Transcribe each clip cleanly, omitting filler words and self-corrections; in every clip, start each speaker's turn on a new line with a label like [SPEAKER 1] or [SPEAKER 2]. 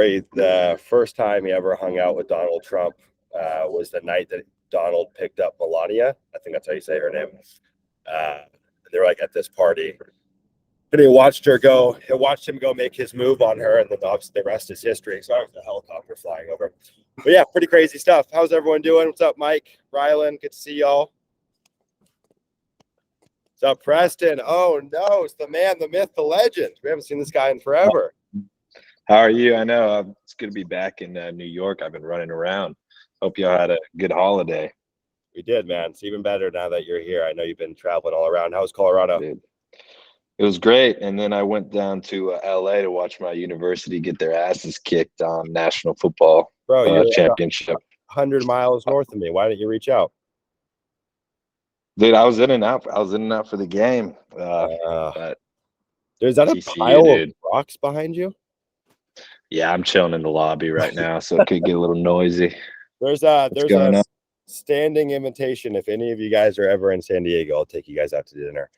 [SPEAKER 1] story. The first time he ever hung out with Donald Trump was the night that Donald picked up Melania. I think that's how you say her name. They were like at this party. And he watched him go make his move on her, and then obviously the rest is history. So I was a helicopter flying over. But yeah, pretty crazy stuff. How's everyone doing? What's up, Mike? Rylan, good to see y'all. What's up, Preston? Oh no, it's the man, the myth, the legend. We haven't seen this guy in forever.
[SPEAKER 2] How are you? I know it's good to be back in New York. I've been running around. Hope y'all had a good holiday.
[SPEAKER 1] We did, man. It's even better now that you're here. I know you've been traveling all around. How's Colorado?
[SPEAKER 2] It was great. And then I went down to LA to watch my university get their asses kicked on National Football Championship.
[SPEAKER 1] 100 miles north of me. Why didn't you reach out?
[SPEAKER 2] Dude, I was in and out. For the game. But
[SPEAKER 1] there's that a pile of rocks behind you?
[SPEAKER 2] Yeah, I'm chilling in the lobby right now, so it could get a little noisy.
[SPEAKER 1] There's a standing invitation. If any of you guys are ever in San Diego, I'll take you guys out to dinner.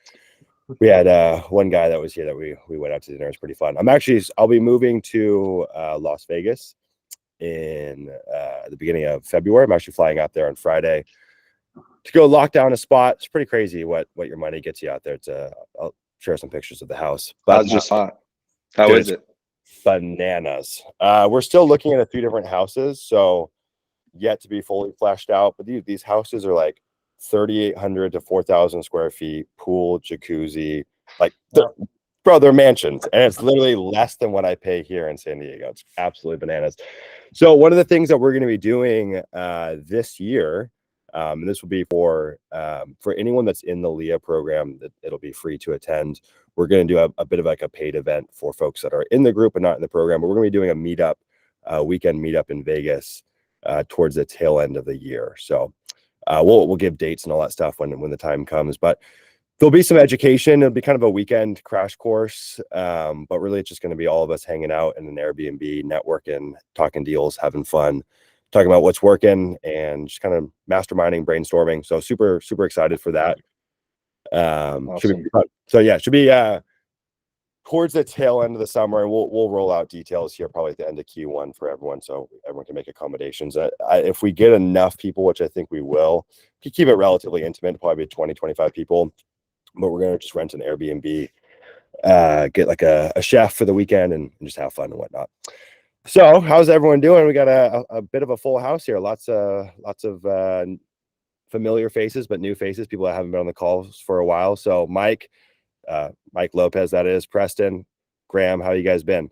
[SPEAKER 1] We had one guy that was here that we went out to dinner. It was pretty fun. I'll be moving to Las Vegas in the beginning of February. I'm actually flying out there on Friday to go lock down a spot. It's pretty crazy what your money gets you out there. I'll share some pictures of the house. But
[SPEAKER 2] how is it?
[SPEAKER 1] Bananas. We're still looking at a few different houses, so yet to be fully fleshed out. But these houses are like 3,800 to 4,000 square feet, pool, jacuzzi, they're mansions, and it's literally less than what I pay here in San Diego. It's absolutely bananas. So one of the things that we're going to be doing this year, and this will be for anyone that's in the LEA program, that it'll be free to attend. We're going to do a bit of like a paid event for folks that are in the group and not in the program. But we're going to be doing a meetup, weekend meetup in Vegas towards the tail end of the year. So we'll give dates and all that stuff when the time comes. But there'll be some education. It'll be kind of a weekend crash course, but really it's just going to be all of us hanging out in an Airbnb, networking, talking deals, having fun, talking about what's working, and just kind of masterminding, brainstorming. So super, super excited for that.
[SPEAKER 2] Awesome.
[SPEAKER 1] Should be fun. So yeah, should be towards the tail end of the summer, and we'll roll out details here probably at the end of Q1 for everyone, so everyone can make accommodations. If we get enough people, which I think we will, keep it relatively intimate, probably 20, 25 people, but we're going to just rent an Airbnb, get like a chef for the weekend, and just have fun and whatnot. So how's everyone doing? We got a bit of a full house here. Lots of familiar faces, but new faces, people that haven't been on the calls for a while. So Mike Lopez, that is, Preston, Graham, how you guys been?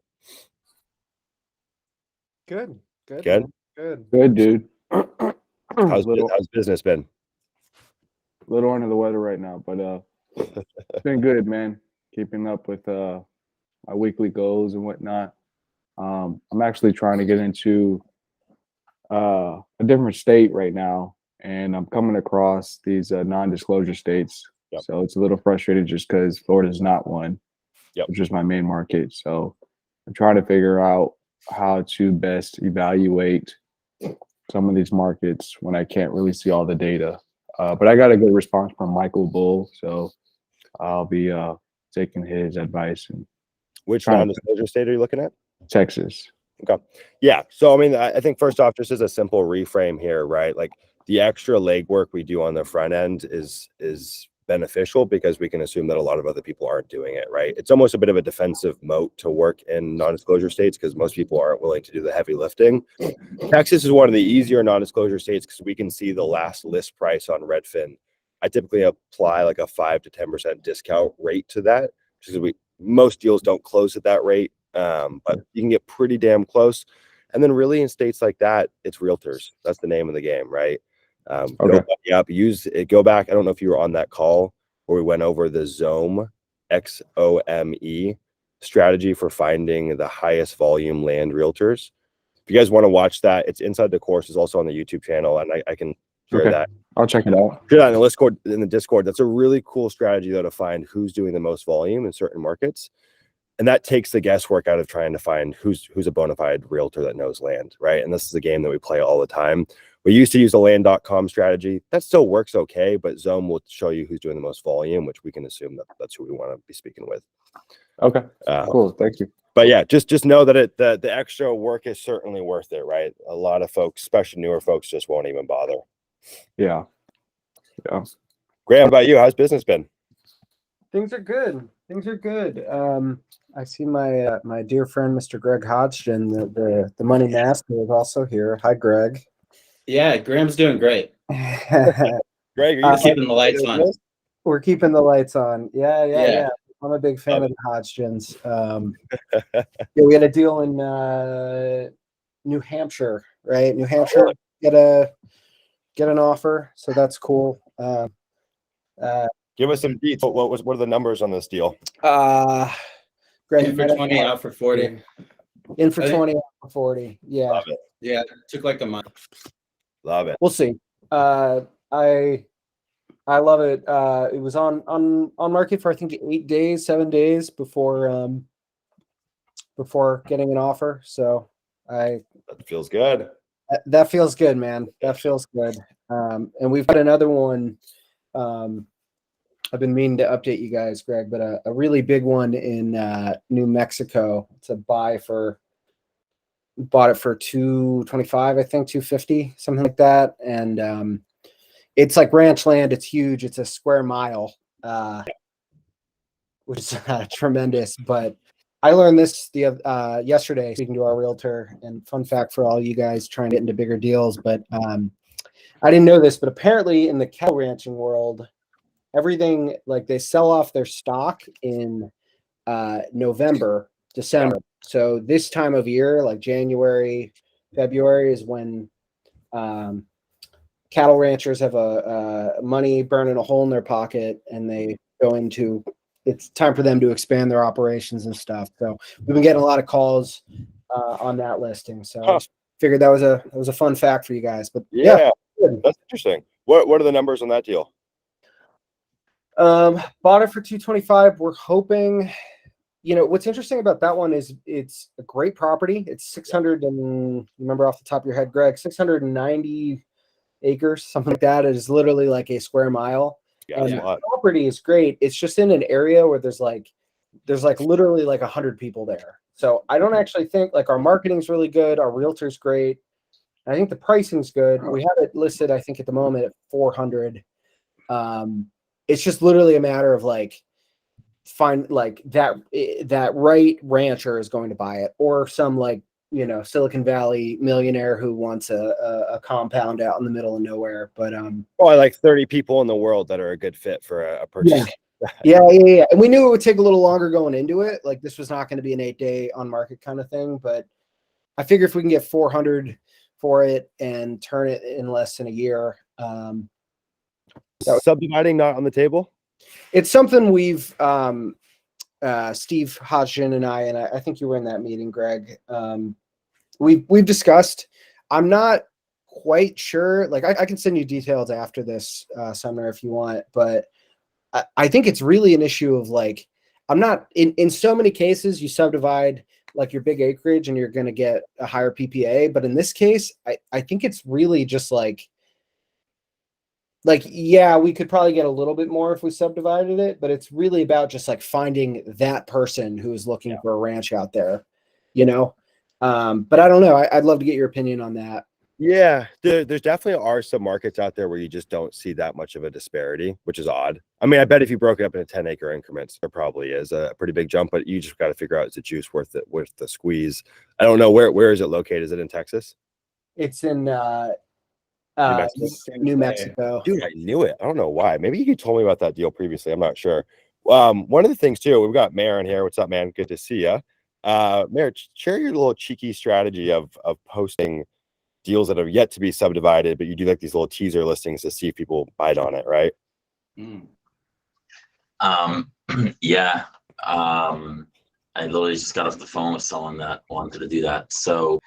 [SPEAKER 3] Good,
[SPEAKER 2] dude.
[SPEAKER 1] How's business been?
[SPEAKER 3] A little under the weather right now, but it's been good, man. Keeping up with my weekly goals and whatnot. I'm actually trying to get into a different state right now, and I'm coming across these non-disclosure states. Yep. So it's a little frustrating just because Florida's not one, which is my main market. So I'm trying to figure out how to best evaluate some of these markets when I can't really see all the data. But I got a good response from Michael Bull, so I'll be taking his advice. And
[SPEAKER 1] which non-disclosure state are you looking at?
[SPEAKER 3] Texas.
[SPEAKER 1] Okay. Yeah. So, I mean, I think first off, just as a simple reframe here, right? Like the extra legwork we do on the front end is beneficial because we can assume that a lot of other people aren't doing it, right? It's almost a bit of a defensive moat to work in non-disclosure states because most people aren't willing to do the heavy lifting. Texas is one of the easier non-disclosure states because we can see the last list price on Redfin. I typically apply like a 5 to 10% discount rate to that because most deals don't close at that rate. But you can get pretty damn close. And then really in states like that, it's realtors. That's the name of the game, right? Go back. I don't know if you were on that call where we went over the XOME, XOME strategy for finding the highest volume land realtors. If you guys want to watch that, it's inside the course. It's also on the YouTube channel, and I can share that.
[SPEAKER 3] I'll check it out.
[SPEAKER 1] Share that in the Discord. That's a really cool strategy though to find who's doing the most volume in certain markets. And that takes the guesswork out of trying to find who's a bona fide realtor that knows land, right? And this is a game that we play all the time. We used to use a land.com strategy. That still works okay, but XOME will show you who's doing the most volume, which we can assume that's who we want to be speaking with.
[SPEAKER 3] Okay, cool. Thank you.
[SPEAKER 1] But yeah, just know that the extra work is certainly worth it, right? A lot of folks, especially newer folks, just won't even bother.
[SPEAKER 3] Yeah.
[SPEAKER 1] Graham, how about you? How's business been?
[SPEAKER 4] Things are good. I see my my dear friend Mr. Greg Hodgson, the money master, is also here. Hi, Greg.
[SPEAKER 5] Yeah, Graham's doing great.
[SPEAKER 1] Greg, are you
[SPEAKER 5] keeping the lights on?
[SPEAKER 4] We're keeping the lights on. Yeah. I'm a big fan of the Hodgsons. We had a deal in New Hampshire, right? New Hampshire get an offer, so that's cool.
[SPEAKER 1] Give us some details. What are the numbers on this deal?
[SPEAKER 4] Greg,
[SPEAKER 5] In for 20, out for 40.
[SPEAKER 4] In for 20, out for 40. Yeah.
[SPEAKER 1] Love it.
[SPEAKER 5] Yeah, it took like a month.
[SPEAKER 1] Love it.
[SPEAKER 4] We'll see. I love it. It was on market for I think 7 days before getting an offer. So
[SPEAKER 1] that feels good.
[SPEAKER 4] That feels good, man. That feels good. And we've got another one. I've been meaning to update you guys, Greg, but a really big one in New Mexico. It's a buy bought it for $225, I think $250, something like that. And it's like ranch land. It's huge. It's a square mile, which is tremendous. But I learned this yesterday speaking to our realtor. And fun fact for all you guys trying to get into bigger deals, but I didn't know this, but apparently in the cattle ranching world, everything, like, they sell off their stock in November, December. So this time of year, like January, February, is when cattle ranchers have a money burning a hole in their pocket, and they go into, it's time for them to expand their operations and stuff. So we've been getting a lot of calls on that listing. So I just figured that was a fun fact for you guys. But yeah,
[SPEAKER 1] that's interesting. What are the numbers on that deal?
[SPEAKER 4] Bought it for $225. We're hoping, what's interesting about that one is it's a great property. It's 600 and, remember off the top of your head, Greg, 690 acres, something like that. It is literally like a square mile.
[SPEAKER 1] Yeah,
[SPEAKER 4] and the property is great. It's just in an area where there's literally like 100 people there. So I don't actually think, like, our marketing's really good. Our realtor's great. I think the pricing's good. We have it listed, I think, at the moment at 400. It's just literally a matter of find that right rancher is going to buy it, or some Silicon Valley millionaire who wants a compound out in the middle of nowhere. But
[SPEAKER 1] like 30 people in the world that are a good fit for a purchase.
[SPEAKER 4] Yeah. And we knew it would take a little longer going into it. Like, this was not going to be an 8-day on market kind of thing. But I figure if we can get 400 for it and turn it in less than a year.
[SPEAKER 1] Subdividing not on the table?
[SPEAKER 4] It's something we've Steve Hodgson and I think you were in that meeting, Greg. We've discussed. I'm not quite sure. Like, I can send you details after this, Sumner, if you want. But I think it's really an issue of, like, I'm not in so many cases you subdivide like your big acreage and you're going to get a higher PPA. But in this case, I think it's really just like, yeah, we could probably get a little bit more if we subdivided it, but it's really about just like finding that person who is looking for a ranch out there, but I don't know. I'd love to get your opinion on that.
[SPEAKER 1] Yeah, there's definitely are some markets out there where you just don't see that much of a disparity, which is odd. I mean, I bet if you broke it up into 10-acre increments, there probably is a pretty big jump, but you just got to figure out, is the juice worth the squeeze? I don't know. Where is it located? Is it in Texas?
[SPEAKER 4] It's in New Mexico.
[SPEAKER 1] Dude, I knew it. I don't know why. Maybe you told me about that deal previously. I'm not sure. One of the things too, we've got Mayor in here. What's up, man? Good to see you. Mayor, share your little cheeky strategy of posting deals that have yet to be subdivided, but you do like these little teaser listings to see if people bite on it, right?
[SPEAKER 6] Yeah. I literally just got off the phone with someone that wanted to do that. So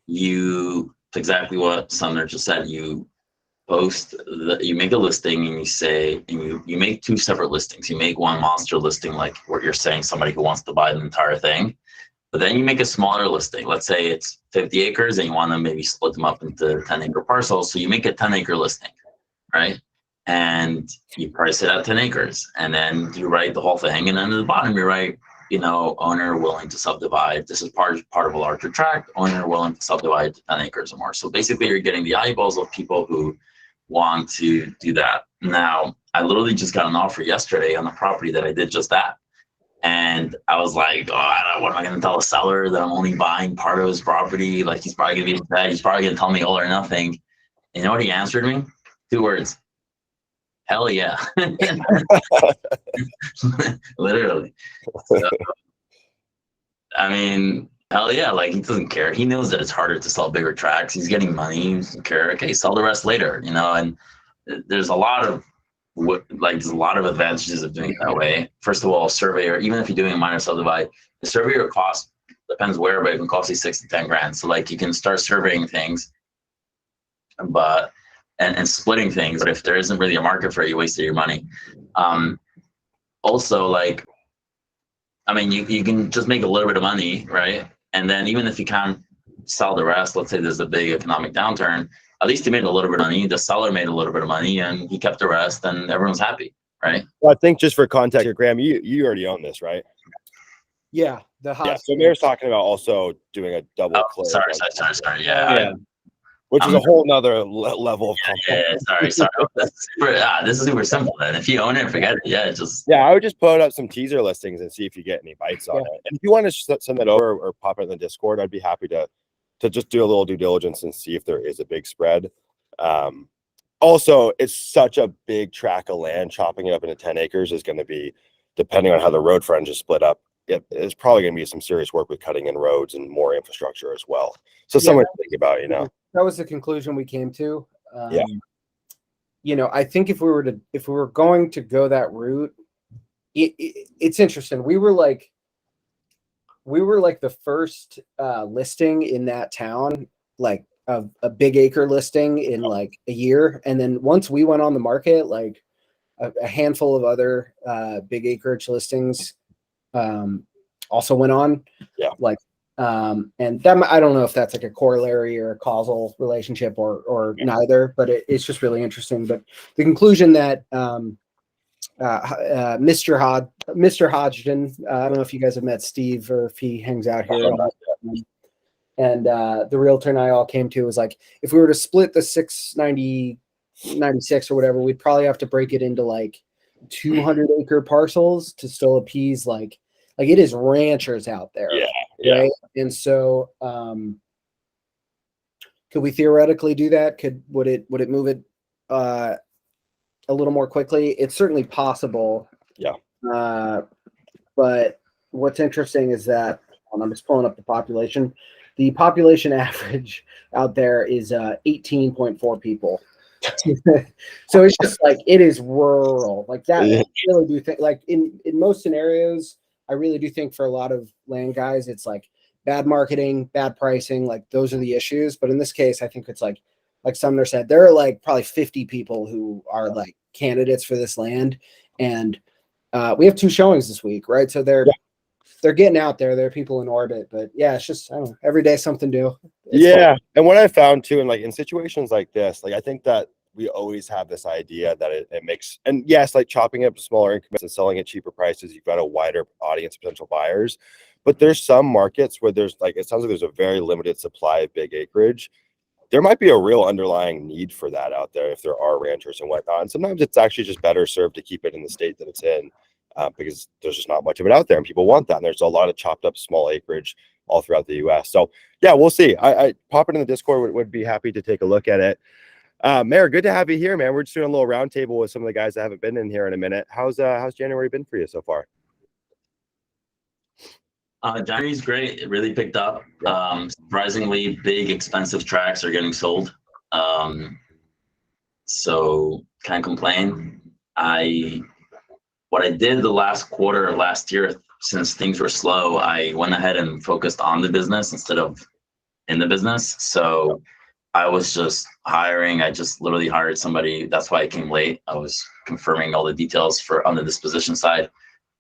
[SPEAKER 6] it's exactly what Sumner just said. You you make a listing and you say, and you make 2 separate listings. You make one monster listing, like where you're saying somebody who wants to buy the entire thing. But then you make a smaller listing. Let's say it's 50 acres and you want to maybe split them up into 10-acre parcels. So you make a 10-acre listing, right? And you price it at 10 acres. And then you write the whole thing. And then at the bottom, you write owner willing to subdivide. This is part of a larger tract, owner willing to subdivide to 10 acres or more. So basically you're getting the eyeballs of people who want to do that. Now, I literally just got an offer yesterday on a property that I did just that. And I was like, oh, what am I going to tell a seller that I'm only buying part of his property? Like, he's probably going to be upset. He's probably going to tell me all or nothing. And you know what he answered me? 2 words. Hell yeah. Literally. So, I mean, hell yeah. Like, he doesn't care. He knows that it's harder to sell bigger tracts. He's getting money. He doesn't care. Okay, sell the rest later, and there's a lot of advantages of doing it that way. First of all, surveyor, even if you're doing a minor subdivide, the surveyor cost depends where, but it can cost you 6 to 10 grand. So like you can start surveying things, but and splitting things. But if there isn't really a market for it, you wasted your money. Also, like, I mean, you can just make a little bit of money, right? And then even if you can't sell the rest, let's say there's a big economic downturn, at least he made a little bit of money. The seller made a little bit of money, and he kept the rest, and everyone's happy, right?
[SPEAKER 1] Well, I think just for context here, Graham, you already own this, right?
[SPEAKER 4] Yeah, the hot.
[SPEAKER 1] Yeah. So Mayor's talking about also doing a double close.
[SPEAKER 6] Sorry. Yeah.
[SPEAKER 1] Which is a whole nother level of content.
[SPEAKER 6] Yeah, sorry. This is super simple. Then, if you own it, forget it. Yeah,
[SPEAKER 1] I would just put up some teaser listings and see if you get any bites on it. And if you want to send that over or pop it in the Discord, I'd be happy to just do a little due diligence and see if there is a big spread. Also, it's such a big tract of land. Chopping it up into 10 acres is going to be, depending on how the road frontage is split up, it's probably going to be some serious work with cutting in roads and more infrastructure as well. So something to think about,
[SPEAKER 4] That was the conclusion we came to. I think if we were going to go that route, it's interesting. We were like the first listing in that town, like a big acre listing in like a year. And then once we went on the market, like a handful of other big acreage listings also went on.
[SPEAKER 1] Yeah.
[SPEAKER 4] And that, I don't know if that's like a corollary or a causal relationship or neither, but it's just really interesting. But the conclusion that Mr. Hodgson, I don't know if you guys have met Steve or if he hangs out here. And the realtor and I all came to was like, if we were to split the 696 or whatever, we'd probably have to break it into like 200 acre parcels to still appease like it is ranchers out there.
[SPEAKER 1] Yeah.
[SPEAKER 4] Right. And so could we theoretically do that? Would it move it a little more quickly? It's certainly possible.
[SPEAKER 1] Yeah.
[SPEAKER 4] But what's interesting is that I'm just pulling up the population. The population average out there is 18.4 people. So it's just like, it is rural like that. I really do think like in most scenarios, I really do think for a lot of land guys, it's like bad marketing, bad pricing, like those are the issues. But in this case, I think it's like Sumner said, there are like probably 50 people who are like candidates for this land. And we have 2 showings this week, right? So they're getting out there. There are people in orbit, but yeah, it's just, I don't know, every day something new. It's fun.
[SPEAKER 1] And what I found too, and like in situations like this, like I think that we always have this idea that it makes, and yes, like chopping it up to smaller increments and selling at cheaper prices, you've got a wider audience of potential buyers. But there's some markets where there's like, it sounds like there's a very limited supply of big acreage. There might be a real underlying need for that out there if there are ranchers and whatnot. And sometimes it's actually just better served to keep it in the state that it's in because there's just not much of it out there and people want that. And there's a lot of chopped up small acreage all throughout the US. So yeah, we'll see. I pop it in the Discord, would be happy to take a look at it. Mayor, good to have you here, man. We're just doing a little roundtable with some of the guys that haven't been in here in a minute. How's January been for you so far?
[SPEAKER 6] January's great. It really picked up. Surprisingly, big, expensive tracks are getting sold. So can't complain. What I did the last quarter of last year, since things were slow, I went ahead and focused on the business instead of in the business. So I was just hiring. I just literally hired somebody. That's why I came late. I was confirming all the details on the disposition side.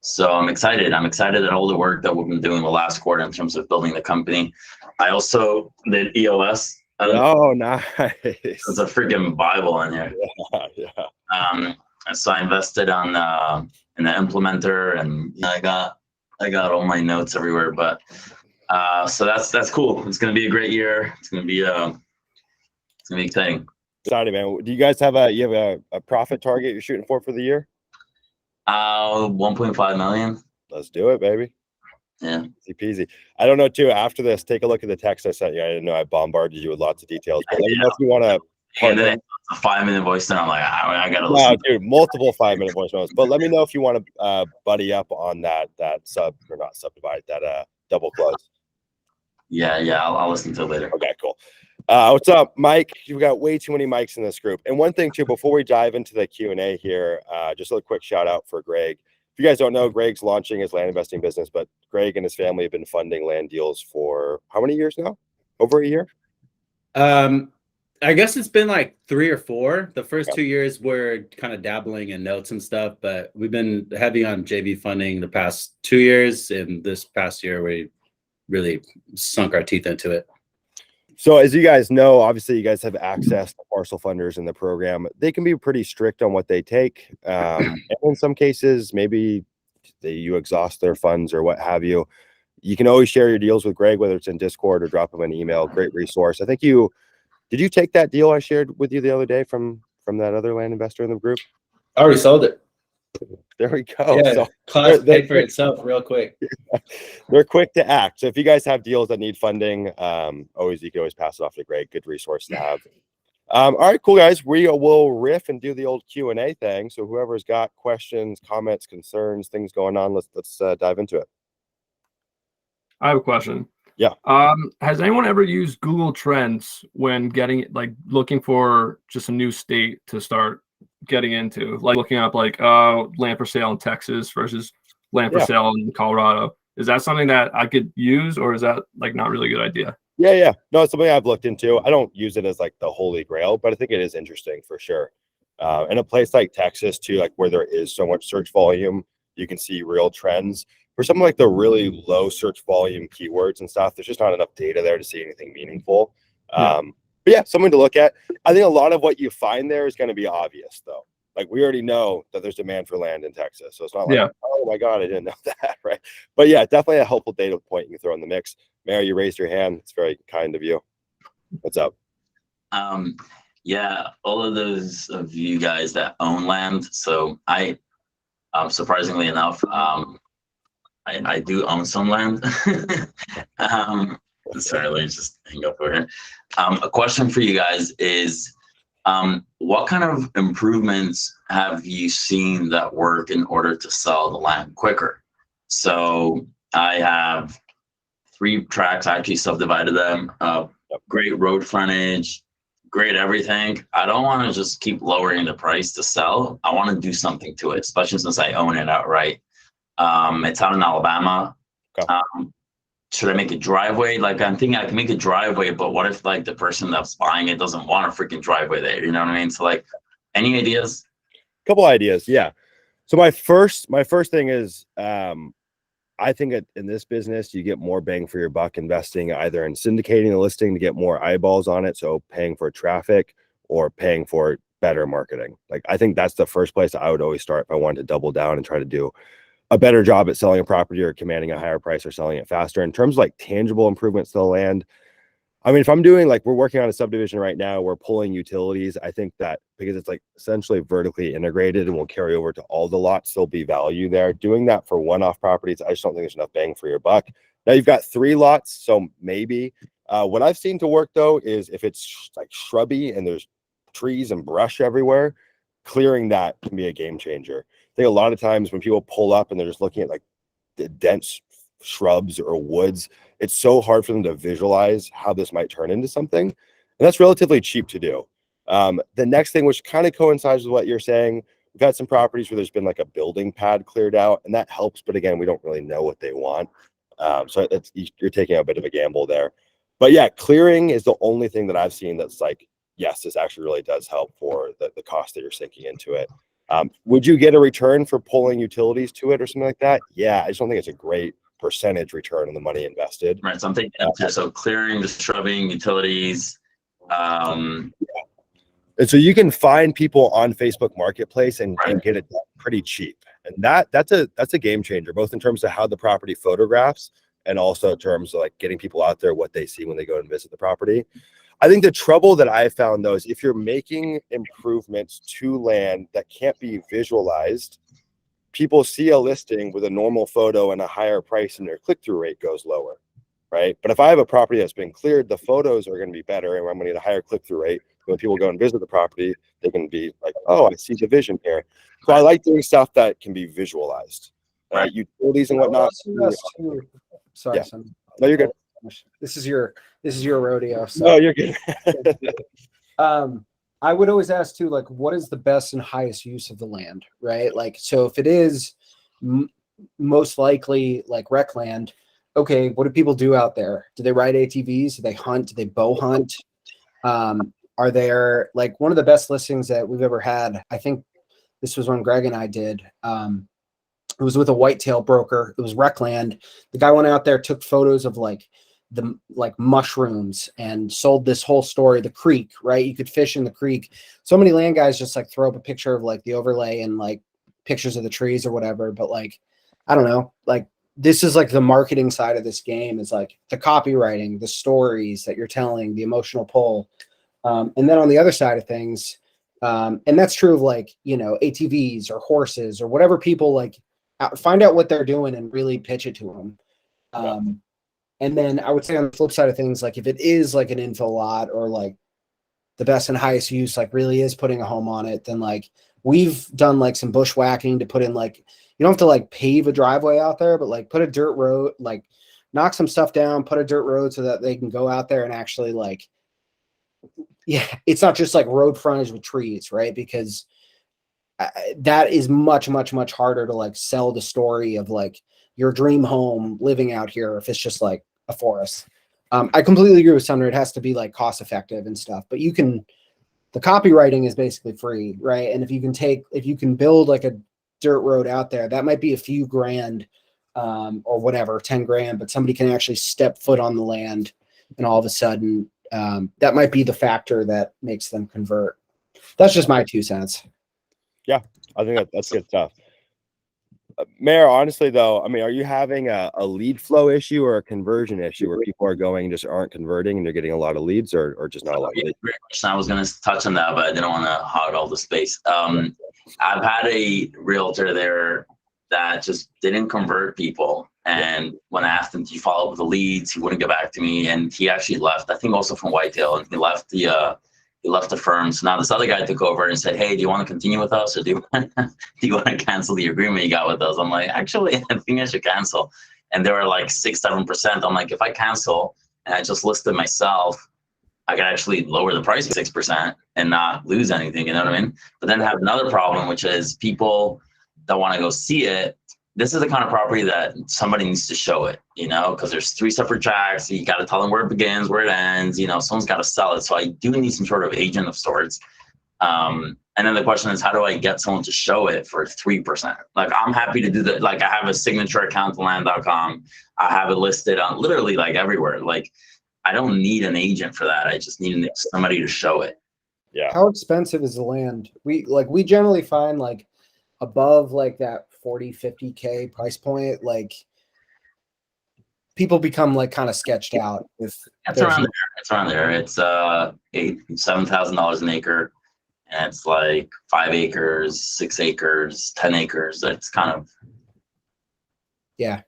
[SPEAKER 6] So I'm excited. I'm excited at all the work that we've been doing the last quarter in terms of building the company. I also did EOS.
[SPEAKER 1] Oh, nice.
[SPEAKER 6] It's a freaking Bible in here.
[SPEAKER 1] Yeah.
[SPEAKER 6] So I invested in the implementer, and I got I got all my notes everywhere, but so that's cool. It's gonna be a great year. It's gonna be exciting.
[SPEAKER 1] Excited, man. Do you guys have a profit target you're shooting for the year?
[SPEAKER 6] 1.5 million.
[SPEAKER 1] Let's do it, baby.
[SPEAKER 6] Yeah.
[SPEAKER 1] Easy peasy. I don't know too. After this, take a look at the text I sent you. I didn't know I bombarded you with lots of details. But let me know if you want to.
[SPEAKER 6] And then a 5-minute voice, and I'm like, I gotta
[SPEAKER 1] No,
[SPEAKER 6] listen.
[SPEAKER 1] dude, multiple 5-minute voice notes. But let me know if you want to buddy up on that double close.
[SPEAKER 6] Yeah, I'll listen to it later.
[SPEAKER 1] Okay, cool. What's up, Mike? You've got way too many mics in this group. And one thing too, before we dive into the Q&A here, just a quick shout out for Greg. If you guys don't know, Greg's launching his land investing business, but Greg and his family have been funding land deals for how many years now? Over a year?
[SPEAKER 5] I guess it's been like 3 or 4. The first 2 years we're kind of dabbling in notes and stuff, but we've been heavy on JV funding the past 2 years, and this past year we really sunk our teeth into it.
[SPEAKER 1] So as you guys know, obviously you guys have access to parcel funders in the program. They can be pretty strict on what they take. And in some cases, maybe you exhaust their funds or what have you. You can always share your deals with Greg, whether it's in Discord or drop him an email. Great resource. I think did you take that deal I shared with you the other day from that other land investor in the group?
[SPEAKER 5] I already sold it.
[SPEAKER 1] There we go.
[SPEAKER 5] Yeah,
[SPEAKER 1] so
[SPEAKER 5] class paid for itself real quick.
[SPEAKER 1] They're quick to act. So if you guys have deals that need funding, you can always pass it off to Greg. Good resource to have. All right, cool guys. We will riff and do the old Q&A thing. So whoever's got questions, comments, concerns, things going on, let's dive into it.
[SPEAKER 7] I have a question.
[SPEAKER 1] Yeah.
[SPEAKER 7] Has anyone ever used Google Trends when looking for just a new state to start getting into, like looking up land for sale in Texas versus land for sale in Colorado? Is that something that I could use, or is that not really a good idea?
[SPEAKER 1] Yeah. No, it's something I've looked into. I don't use it as the holy grail, but I think it is interesting for sure. In a place like Texas too, where there is so much search volume, you can see real trends. For something like the really low search volume keywords and stuff, there's just not enough data there to see anything meaningful. But yeah, something to look at. I think a lot of what you find there is going to be obvious, though. We already know that there's demand for land in Texas. So it's not oh my God, I didn't know that, right? But yeah, definitely a helpful data point you can throw in the mix. Mary, you raised your hand. It's very kind of you. What's up?
[SPEAKER 6] Yeah, all of those of you guys that own land. So I, surprisingly enough, I do own some land. Sorry, let me just hang up over here. A question for you guys is, what kind of improvements have you seen that work in order to sell the land quicker? So I have 3 tracts. I actually subdivided them. Great road frontage, great everything. I don't want to just keep lowering the price to sell. I want to do something to it, especially since I own it outright. It's out in Alabama.
[SPEAKER 1] Okay.
[SPEAKER 6] Should I make a driveway? I'm thinking I can make a driveway, but what if the person that's buying it doesn't want a freaking driveway there? You know what I mean? So any ideas?
[SPEAKER 1] Couple ideas, yeah. So my first thing is, I think in this business you get more bang for your buck investing either in syndicating the listing to get more eyeballs on it, so paying for traffic, or paying for better marketing. I think that's the first place I would always start if I wanted to double down and try to do a better job at selling a property or commanding a higher price or selling it faster. In terms of tangible improvements to the land, I mean, if I'm doing we're working on a subdivision right now, we're pulling utilities. I think that because it's essentially vertically integrated and will carry over to all the lots, there'll be value there. Doing that for one-off properties, I just don't think there's enough bang for your buck. Now you've got 3 lots, so maybe. What I've seen to work though is if it's shrubby and there's trees and brush everywhere, clearing that can be a game changer. I think a lot of times when people pull up and they're just looking at the dense shrubs or woods, it's so hard for them to visualize how this might turn into something. And that's relatively cheap to do. The next thing, which kind of coincides with what you're saying, we've had some properties where there's been a building pad cleared out, and that helps. But again, we don't really know what they want. So you're taking a bit of a gamble there. But yeah, clearing is the only thing that I've seen that's yes, this actually really does help for the cost that you're sinking into it. Would you get a return for pulling utilities to it or something like that? Yeah, I just don't think it's a great percentage return on the money invested.
[SPEAKER 6] Right, so I'm thinking so clearing, the shrubbing, utilities.
[SPEAKER 1] And so you can find people on Facebook Marketplace and get it pretty cheap. And that's a game changer, both in terms of how the property photographs and also in terms of like getting people out there, what they see when they go and visit the property. I think the trouble that I found though is if you're making improvements to land that can't be visualized, people see a listing with a normal photo and a higher price and their click-through rate goes lower, right? But if I have a property that's been cleared, the photos are going to be better and I'm going to get a higher click-through rate. When people go and visit the property, they can be like, oh, I see the vision here. So I like doing stuff that can be visualized. Utilities and whatnot.
[SPEAKER 4] Sorry,
[SPEAKER 1] Yeah.
[SPEAKER 4] son.
[SPEAKER 1] No, you're good.
[SPEAKER 4] This is your rodeo. So.
[SPEAKER 1] No, you're good.
[SPEAKER 4] I would always ask too, like, what is the best and highest use of the land, right? Like, so if it is most likely like rec land, okay, what do people do out there? Do they ride ATVs? Do they hunt? Do they bow hunt? Are there, like, one of the best listings that we've ever had? I think this was when Greg and I did. It was with a whitetail broker. It was rec land. The guy went out there, took photos of like the mushrooms and sold this whole story. The creek, right? You could fish in the creek. So many land guys just like throw up a picture of like the overlay and like pictures of the trees or whatever. But like, I don't know, like this is like the marketing side of this game is like the copywriting, the stories that you're telling, the emotional pull. And then on the other side of things, and that's true of like, you know, ATVs or horses or whatever people like, find out what they're doing and really pitch it to them. And then I would say on the flip side of things, like if it is like an infill lot or like the best and highest use, like really is putting a home on it, then like we've done like some bushwhacking to put in like, you don't have to like pave a driveway out there, but like put a dirt road, like knock some stuff down, put a dirt road so that they can go out there and actually like, yeah, it's not just like road frontage with trees, right? Because that is much, much, much harder to like sell the story of like your dream home living out here if it's just like a forest. I completely agree with Sumner. It has to be like cost effective and stuff, but the copywriting is basically free, right? And if you can build like a dirt road out there, that might be a few grand or whatever, 10 grand, but somebody can actually step foot on the land and all of a sudden that might be the factor that makes them convert. That's just my 2 cents.
[SPEAKER 1] Yeah, I think that's good stuff. Mayor, honestly, though, I mean, are you having a lead flow issue or a conversion issue where people are going and just aren't converting and they're getting a lot of leads or just not a lot of leads?
[SPEAKER 6] Great question. I was going to touch on that, but I didn't want to hog all the space. I've had a realtor there that just didn't convert people. And when I asked him, do you follow up with the leads? He wouldn't get back to me. And he actually left, I think also from Whitetail, and he left the firm. So now this other guy took over and said, hey, do you want to continue with us or do you want to cancel the agreement you got with us? I'm like, actually, I think I should cancel. And they were like 6-7%. I'm like, if I cancel and I just listed myself, I could actually lower the price 6% and not lose anything, you know what I mean? But then have another problem, which is people that want to go see it. This is the kind of property that somebody needs to show it, you know, because there's 3 separate tracks. You got to tell them where it begins, where it ends, you know, someone's got to sell it. So I do need some sort of agent of sorts. And then the question is, how do I get someone to show it for 3%? Like, I'm happy to do that. Like, I have a signature account on land.com. I have it listed on literally like everywhere. Like, I don't need an agent for that. I just need somebody to show it.
[SPEAKER 1] Yeah.
[SPEAKER 4] How expensive is the land? We generally find like above like that 40-50K price point, like people become like kind of sketched out. It's around
[SPEAKER 6] there. It's $7,000 an acre, and it's like 5 acres, 6 acres, 10 acres. It's kind of yeah.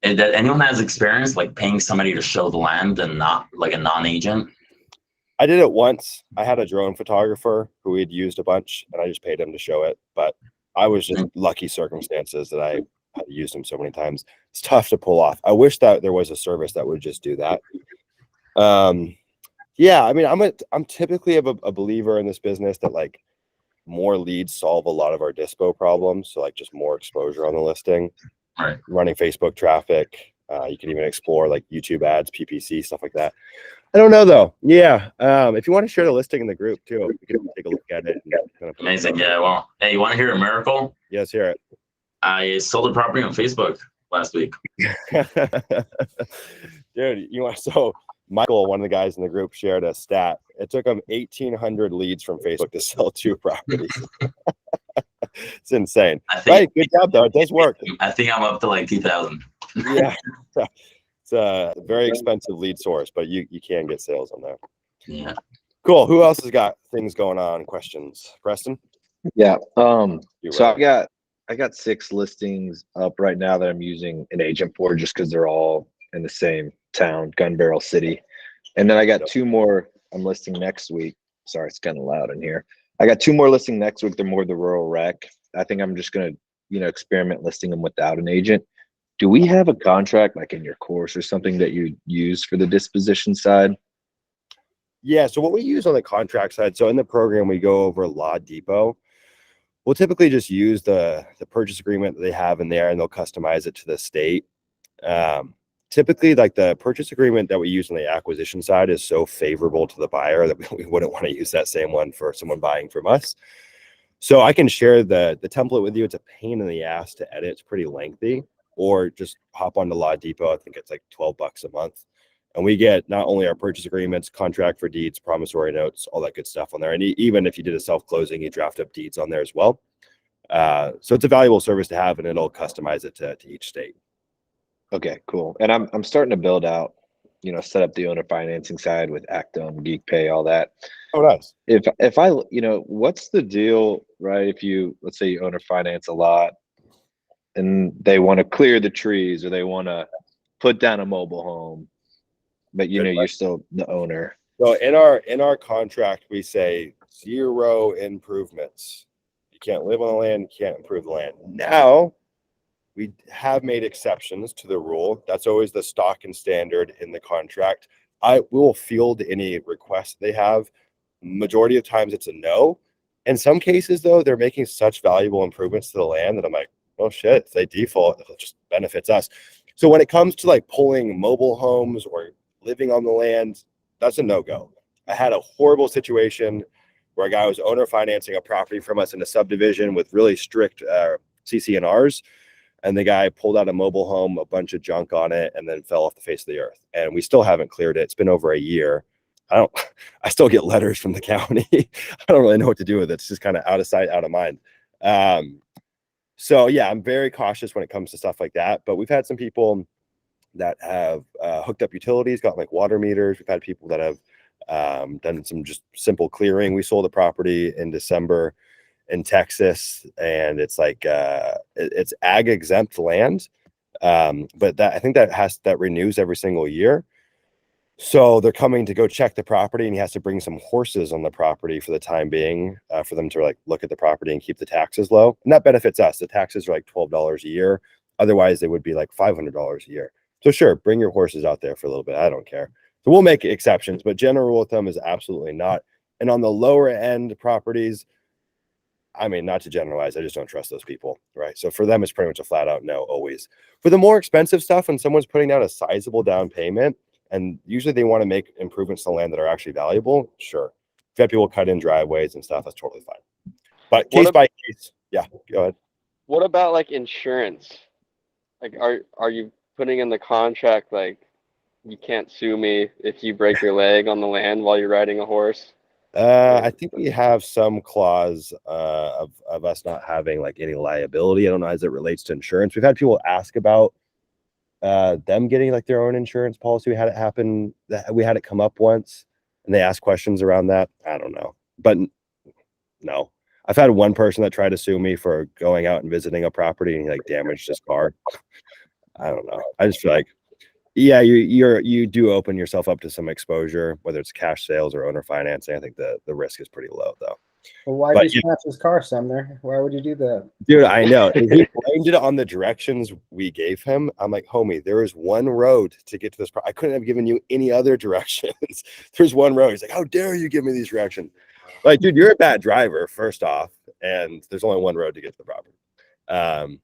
[SPEAKER 6] And that anyone has experience like paying somebody to show the land and not like a non-agent?
[SPEAKER 1] I did it once. I had a drone photographer who we'd used a bunch, and I just paid him to show it. But I was just lucky circumstances that I had used him so many times. It's tough to pull off. I wish that there was a service that would just do that. Yeah, I mean, I'm typically a believer in this business that like more leads solve a lot of our dispo problems. So like just more exposure on the listing,
[SPEAKER 6] right? Running
[SPEAKER 1] Facebook traffic. You can even explore like YouTube ads, PPC, stuff like that. I don't know though. Yeah. If you want to share the listing in the group too, we can take a look at it.
[SPEAKER 6] Amazing. Yeah. Well, hey, you want to hear a miracle?
[SPEAKER 1] Yes, hear it.
[SPEAKER 6] I sold a property on Facebook last week.
[SPEAKER 1] Dude, so Michael, one of the guys in the group, shared a stat. It took him 1,800 leads from Facebook to sell 2 properties. It's insane.
[SPEAKER 6] I think,
[SPEAKER 1] Right, good job though. It does work.
[SPEAKER 6] I think I'm up to like 2,000.
[SPEAKER 1] Yeah, it's a very expensive lead source, but you can get sales on there.
[SPEAKER 6] Yeah.
[SPEAKER 1] Cool. Who else has got things going on? Questions? Preston?
[SPEAKER 2] Yeah.
[SPEAKER 1] You're
[SPEAKER 2] So
[SPEAKER 1] right.
[SPEAKER 2] I got 6 listings up right now that I'm using an agent for, just because they're all in the same town, Gun Barrel City. And then I got 2 more I'm listing next week. Sorry, it's kind of loud in here. I got 2 more listing next week. They're more the rural rec. I think I'm just gonna, experiment listing them without an agent. Do we have a contract like in your course or something that you use for the disposition side?
[SPEAKER 1] Yeah, so what we use on the contract side, so in the program we go over Law Depot. We'll typically just use the purchase agreement that they have in there, and they'll customize it to the state. Typically, like the purchase agreement that we use on the acquisition side is so favorable to the buyer that we wouldn't want to use that same one for someone buying from us. So I can share the template with you. It's a pain in the ass to edit. It's pretty lengthy. Or just hop onto Law Depot. I think it's like $12 a month. And we get not only our purchase agreements, contract for deeds, promissory notes, all that good stuff on there. And even if you did a self-closing, you draft up deeds on there as well. So it's a valuable service to have, and it'll customize it to each state.
[SPEAKER 2] Okay, cool. And I'm starting to build out, set up the owner financing side with Actum, Geek Pay, all that.
[SPEAKER 1] Oh, nice.
[SPEAKER 2] If I, what's the deal, right? If let's say you owner finance a lot and they want to clear the trees or they want to put down a mobile home, but you're still the owner.
[SPEAKER 1] So in our contract, we say 0 improvements. You can't live on the land, you can't improve the land. Now, we have made exceptions to the rule. That's always the stock and standard in the contract. We will field any requests they have. Majority of times it's a no. In some cases, though, they're making such valuable improvements to the land that I'm like, oh shit, if they default, it just benefits us. So when it comes to like pulling mobile homes or living on the land, that's a no-go. I had a horrible situation where a guy was owner financing a property from us in a subdivision with really strict CC&Rs. And the guy pulled out a mobile home, a bunch of junk on it, and then fell off the face of the earth. And we still haven't cleared it. It's been over a year. I still get letters from the county. I don't really know what to do with it. It's just kind of out of sight, out of mind. So yeah, I'm very cautious when it comes to stuff like that. But we've had some people that have hooked up utilities, got like water meters. We've had people that have done some just simple clearing. We sold a property in December in Texas, and it's like it's ag exempt land, but I think that renews every single year. So they're coming to go check the property, and he has to bring some horses on the property for the time being, for them to like look at the property and keep the taxes low. And that benefits us. The taxes are like $12 a year. Otherwise, they would be like $500 a year. So sure, bring your horses out there for a little bit. I don't care. So we'll make exceptions, but general rule of thumb is absolutely not. And on the lower end properties, I mean, not to generalize, I just don't trust those people, right? So for them, it's pretty much a flat out no, always. For the more expensive stuff, when someone's putting down a sizable down payment, and usually they want to make improvements to land that are actually valuable, sure. If you have people cut in driveways and stuff, that's totally fine. But case by case, yeah, go ahead.
[SPEAKER 8] What about like insurance? Like, are you putting in the contract like you can't sue me if you break your leg on the land while you're riding a horse?
[SPEAKER 1] I think we have some clause of us not having like any liability. I don't know as it relates to insurance. We've had people ask about them getting like their own insurance policy. We had it happen. We had it come up once, and they asked questions around that. I don't know, but no. I've had one person that tried to sue me for going out and visiting a property and he like damaged his car. I don't know. I just feel like, yeah, you do open yourself up to some exposure, whether it's cash sales or owner financing. I think the risk is pretty low though.
[SPEAKER 4] Well, why did you smash his car, Sumner? Why would you do that?
[SPEAKER 1] Dude, I know. He blamed it on the directions we gave him. I'm like, homie, there is one road to get to this. I couldn't have given you any other directions. There's one road. He's like, how dare you give me these directions? Like, dude, you're a bad driver, first off, and there's only one road to get to the property.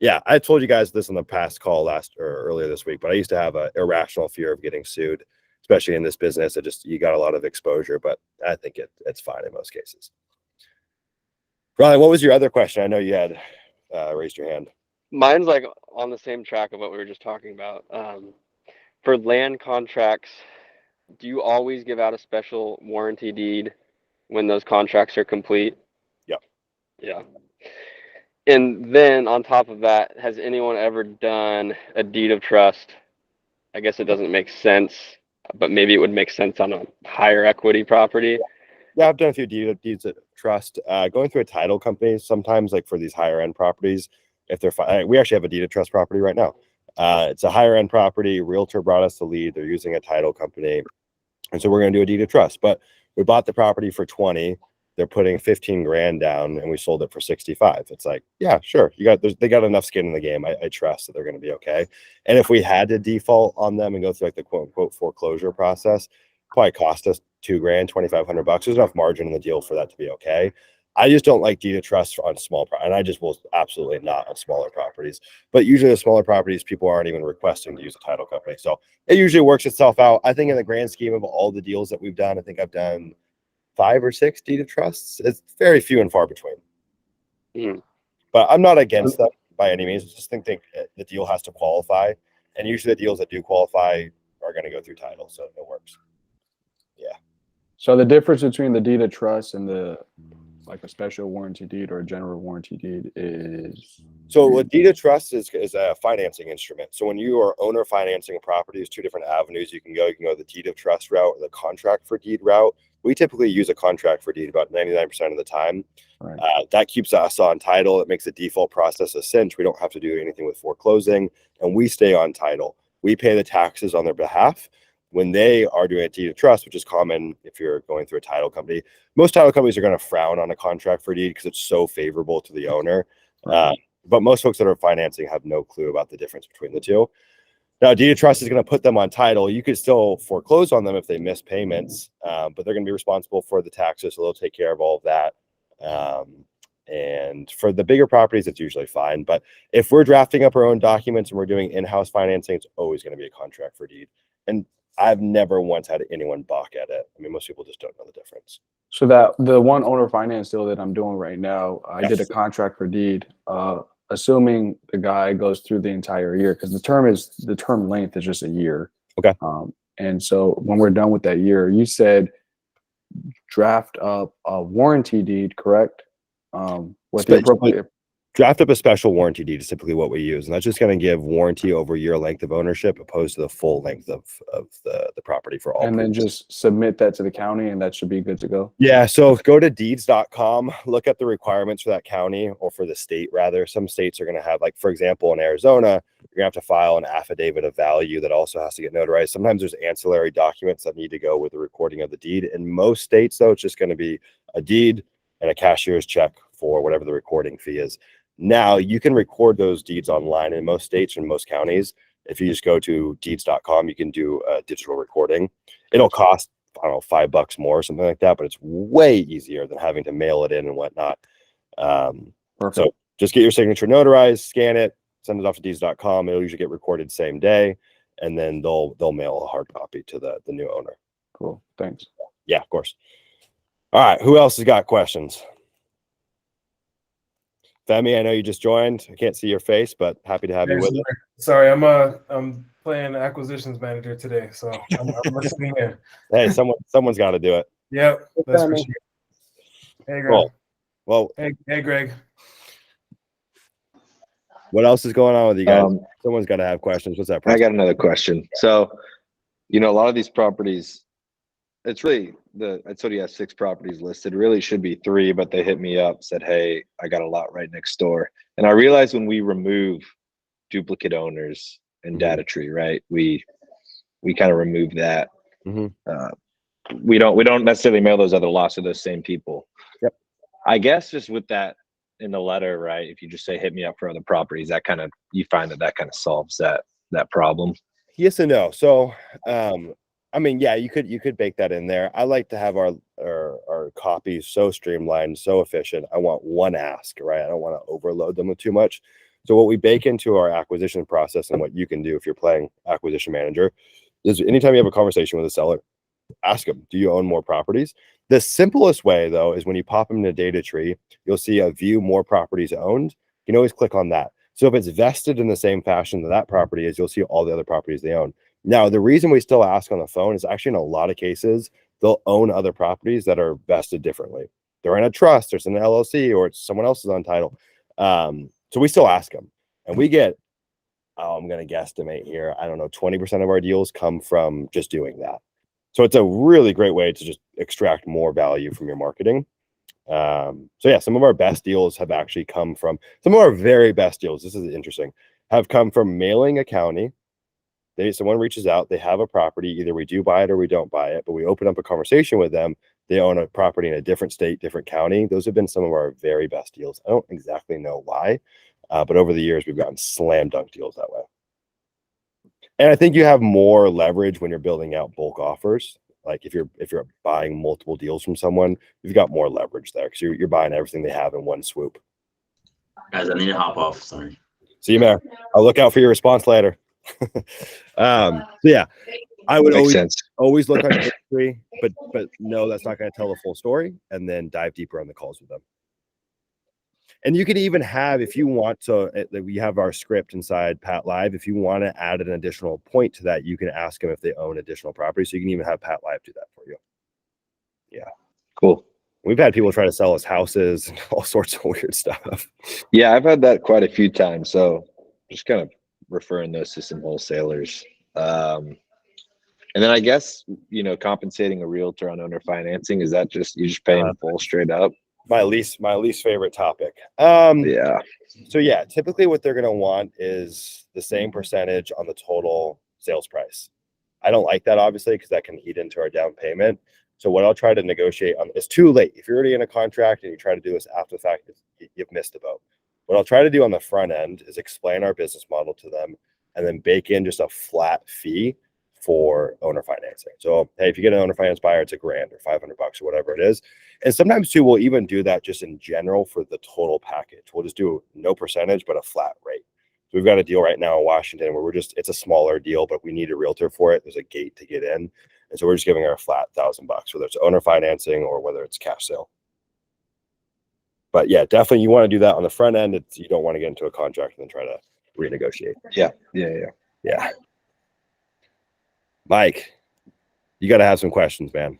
[SPEAKER 1] Yeah, I told you guys this on the past call earlier this week, but I used to have an irrational fear of getting sued, especially in this business. You got a lot of exposure, but I think it's fine in most cases. Ryan, what was your other question? I know you had raised your hand.
[SPEAKER 8] Mine's like on the same track of what we were just talking about. For land contracts, do you always give out a special warranty deed when those contracts are complete?
[SPEAKER 1] Yeah.
[SPEAKER 8] Yeah. And then on top of that, has anyone ever done a deed of trust? I guess it doesn't make sense, but maybe it would make sense on a higher equity property.
[SPEAKER 1] Yeah, I've done a few deeds of trust. Going through a title company sometimes, like for these higher end properties, if they're we actually have a deed of trust property right now. It's a higher end property. Realtor brought us the lead. They're using a title company, and so we're going to do a deed of trust. But we bought the property for 20. They're putting 15 grand down, and we sold it for 65. It's like, yeah, sure. They got enough skin in the game. I trust that they're going to be okay. And if we had to default on them and go through like the quote unquote foreclosure process, probably cost us $2 grand, $2,500. There's enough margin in the deal for that to be okay. I just don't like deed of trust on small and I just will absolutely not on smaller properties. But usually the smaller properties, people aren't even requesting to use a title company, so it usually works itself out. I think in the grand scheme of all the deals that we've done, I think I've done 5 or 6 deed of trusts. It's very few and far between. But I'm not against them by any means. I just think the deal has to qualify, and usually the deals that do qualify are going to go through title, so it works. Yeah.
[SPEAKER 3] So the difference between the deed of trust and the like a special warranty deed or a general warranty deed is?
[SPEAKER 1] So a deed of trust is a financing instrument. So when you are owner financing a property, there's 2 different avenues you can go. You can go the deed of trust route or the contract for deed route. We typically use a contract for deed about 99% of the time.
[SPEAKER 3] Right.
[SPEAKER 1] That keeps us on title. It makes the default process a cinch. We don't have to do anything with foreclosing, and we stay on title. We pay the taxes on their behalf. When they are doing a deed of trust, which is common if you're going through a title company, most title companies are going to frown on a contract for deed because it's so favorable to the owner. But most folks that are financing have no clue about the difference between the two. Now, deed of trust is going to put them on title. You could still foreclose on them if they miss payments, but they're going to be responsible for the taxes, so they'll take care of all of that. And for the bigger properties, it's usually fine. But if we're drafting up our own documents and we're doing in-house financing, it's always going to be a contract for deed. And I've never once had anyone balk at it. I mean, most people just don't know the difference.
[SPEAKER 3] So that the one owner finance deal that I'm doing right now, I did a contract for deed, assuming the guy goes through the entire year, because the term length is just a year.
[SPEAKER 1] Okay.
[SPEAKER 3] And so when we're done with that year, you said draft up a warranty deed, correct? With the appropriate.
[SPEAKER 1] Draft up a special warranty deed is typically what we use, and that's just going to give warranty over year length of ownership opposed to the full length of the property for all.
[SPEAKER 3] And then just submit that to the county, and that should be good to go.
[SPEAKER 1] Yeah, so go to deeds.com, look at the requirements for that county or for the state rather. Some states are going to have, like, for example, in Arizona, you're going to have to file an affidavit of value that also has to get notarized. Sometimes there's ancillary documents that need to go with the recording of the deed. In most states, though, it's just going to be a deed and a cashier's check for whatever the recording fee is. Now, you can record those deeds online in most states and most counties. If you just go to deeds.com, you can do a digital recording. It'll cost, I don't know, $5 more or something like that, but it's way easier than having to mail it in and whatnot. So just get your signature notarized, scan it, send it off to deeds.com. It'll usually get recorded same day, and then they'll mail a hard copy to the new owner.
[SPEAKER 3] Cool. Thanks.
[SPEAKER 1] Yeah, of course. All right. Who else has got questions? Femi, I know you just joined. I can't see your face, but happy to have you with us.
[SPEAKER 9] Sorry, I'm playing acquisitions manager today, so I'm listening in.
[SPEAKER 1] Hey, someone's got to do it.
[SPEAKER 9] Yep, that's for sure. Hey, Greg.
[SPEAKER 1] Cool. Well,
[SPEAKER 9] hey, Greg.
[SPEAKER 1] What else is going on with you guys? Someone's got to have questions. What's that?
[SPEAKER 2] I got another question. So, a lot of these properties, it's really I told you I have 6 properties listed. Really should be 3, but they hit me up, said, hey, I got a lot right next door. And I realized when we remove duplicate owners and data tree, right, we kind of remove that. We don't necessarily mail those other lots to those same people.
[SPEAKER 1] Yep.
[SPEAKER 2] I guess just with that in the letter, right, if you just say hit me up for other properties, that kind of, you find that kind of solves that problem.
[SPEAKER 1] Yes and no. So I mean, yeah, you could bake that in there. I like to have our copies so streamlined, so efficient. I want one ask, right? I don't want to overload them with too much. So what we bake into our acquisition process, and what you can do if you're playing acquisition manager, is anytime you have a conversation with a seller, ask them, do you own more properties? The simplest way, though, is when you pop them in a data tree, you'll see a view more properties owned. You can always click on that. So if it's vested in the same fashion that property is, you'll see all the other properties they own. Now, the reason we still ask on the phone is actually in a lot of cases, they'll own other properties that are vested differently. They're in a trust, there's an LLC, or it's someone else is on title. So we still ask them, and we get, I'm going to guesstimate here, I don't know, 20% of our deals come from just doing that. So it's a really great way to just extract more value from your marketing. So yeah, some of our best deals have actually come from, some of our very best deals, this is interesting, have come from mailing a county. Someone reaches out, they have a property, either we do buy it or we don't buy it, but we open up a conversation with them. They own a property in a different state, different county. Those have been some of our very best deals. I don't exactly know why, but over the years, we've gotten slam dunk deals that way. And I think you have more leverage when you're building out bulk offers. Like if you're buying multiple deals from someone, you've got more leverage there because you're buying everything they have in one swoop.
[SPEAKER 6] Guys, I need to hop off. Sorry.
[SPEAKER 1] See you, man. I'll look out for your response later. So yeah, I would always look on history, but no, that's not going to tell the full story, and then dive deeper on the calls with them. And you can even have, if you want to, we have our script inside Pat Live. If you want to add an additional point to that, you can ask them if they own additional property. So you can even have Pat Live do that for you. Yeah.
[SPEAKER 2] Cool.
[SPEAKER 1] We've had people try to sell us houses and all sorts of weird stuff.
[SPEAKER 2] Yeah, I've had that quite a few times. So just kind of referring those to some wholesalers. And then I guess, compensating a realtor on owner financing, is that just, you just paying full straight up?
[SPEAKER 1] My least favorite topic.
[SPEAKER 2] Yeah.
[SPEAKER 1] So yeah, typically what they're going to want is the same percentage on the total sales price. I don't like that, obviously, because that can eat into our down payment. So what I'll try to negotiate on, it's too late. If you're already in a contract and you try to do this after the fact, you've missed the boat. What I'll try to do on the front end is explain our business model to them and then bake in just a flat fee for owner financing. So, hey, if you get an owner finance buyer, it's $1,000 or $500 or whatever it is. And sometimes too, we'll even do that just in general for the total package. We'll just do no percentage, but a flat rate. So we've got a deal right now in Washington where it's a smaller deal, but we need a realtor for it. There's a gate to get in. And so we're just giving her a flat $1,000, whether it's owner financing or whether it's cash sale. But yeah, definitely you want to do that on the front end. You don't want to get into a contract and then try to renegotiate. Yeah. Mike, you got to have some questions, man.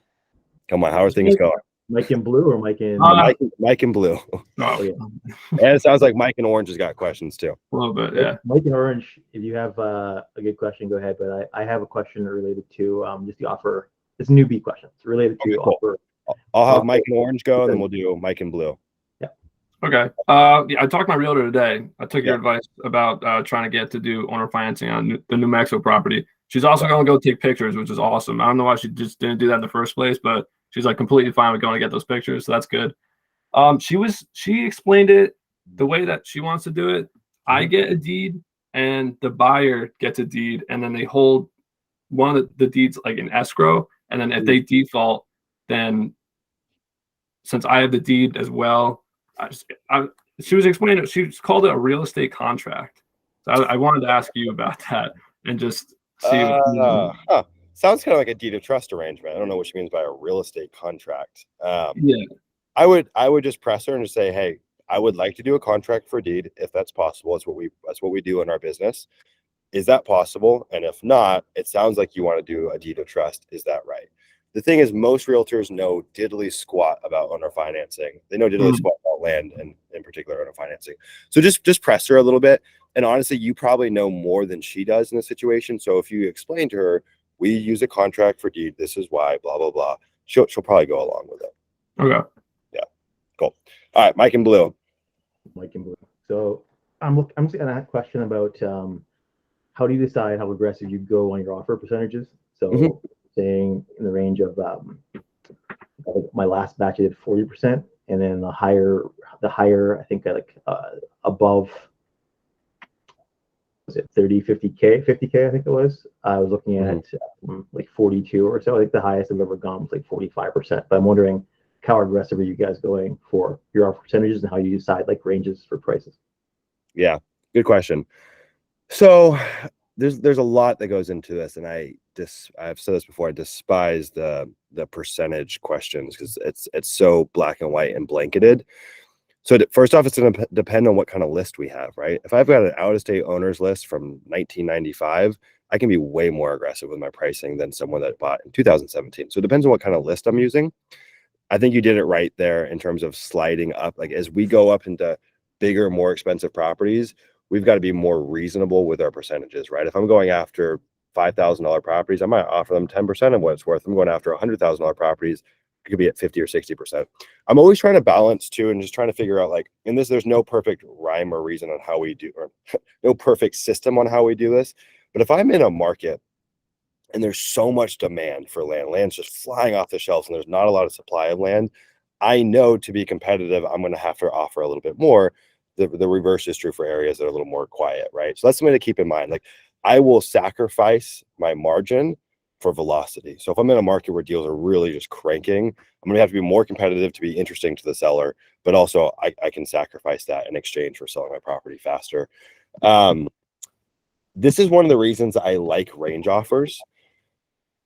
[SPEAKER 1] Come on, how are things going?
[SPEAKER 10] Mike in blue or Mike in
[SPEAKER 1] Mike in blue?
[SPEAKER 7] Oh,
[SPEAKER 1] yeah. And it sounds like Mike in orange has got questions too.
[SPEAKER 7] A little bit, yeah.
[SPEAKER 10] Mike in orange, if you have a good question, go ahead. But I have a question related to just the offer. It's a newbie question. It's related to offer.
[SPEAKER 1] I'll have Mike in orange go, and then we'll do Mike in blue.
[SPEAKER 10] Yeah.
[SPEAKER 7] Okay. Yeah, I talked to my realtor today. I took your advice about trying to get to do owner financing on the New Mexico property. She's also going to go take pictures, which is awesome. I don't know why she just didn't do that in the first place, but she's like completely fine with going to get those pictures. So that's good. She explained it the way that she wants to do it. I get a deed and the buyer gets a deed, and then they hold one of the deeds like in escrow. And then if they default, then since I have the deed as well, she was explaining it. She called it a real estate contract. So I wanted to ask you about that and just see.
[SPEAKER 1] Sounds kind of like a deed of trust arrangement. I don't know what she means by a real estate contract.
[SPEAKER 7] Yeah,
[SPEAKER 1] I would just press her and just say, hey, I would like to do a contract for a deed if that's possible. That's what we do in our business. Is that possible? And if not, it sounds like you want to do a deed of trust. Is that right? The thing is, most realtors know diddly squat about owner financing. They know diddly squat about land and in particular owner financing. So just press her a little bit. And honestly, you probably know more than she does in this situation. So if you explain to her, we use a contract for deed, this is why, blah, blah, blah, she'll probably go along with it.
[SPEAKER 7] Okay.
[SPEAKER 1] Yeah. Cool. All right, Mike in blue.
[SPEAKER 10] Mike in blue. So I'm just gonna ask a question about how do you decide how aggressive you go on your offer percentages? So saying in the range of my last batch I did 40%, and then the higher I think above, was it 30, 50K I think it was. I was looking at like 42 or so. I think the highest I've ever gone was like 45%. But I'm wondering how aggressive are you guys going for your offer percentages and how you decide like ranges for prices?
[SPEAKER 1] Yeah, good question. So there's a lot that goes into this, and I've said this before. I despise the percentage questions because it's so black and white and blanketed. So first off, it's going to depend on what kind of list we have, right? If I've got an out-of-state owners list from 1995, I can be way more aggressive with my pricing than someone that bought in 2017. So it depends on what kind of list I'm using. I think you did it right there in terms of sliding up. Like as we go up into bigger, more expensive properties, we've got to be more reasonable with our percentages, right? If I'm going after $5,000 properties, I might offer them 10% of what it's worth. I'm going after $100,000 properties, it could be at 50 or 60%. I'm always trying to balance too, and just trying to figure out, like, in this, there's no perfect rhyme or reason on how we do, or no perfect system on how we do this. But if I'm in a market and there's so much demand for land's just flying off the shelves and there's not a lot of supply of land, I know to be competitive, I'm going to have to offer a little bit more. The reverse is true for areas that are a little more quiet, right? So that's something to keep in mind. Like, I will sacrifice my margin for velocity. So if I'm in a market where deals are really just cranking, I'm going to have to be more competitive to be interesting to the seller, but also I can sacrifice that in exchange for selling my property faster. This is one of the reasons I like range offers.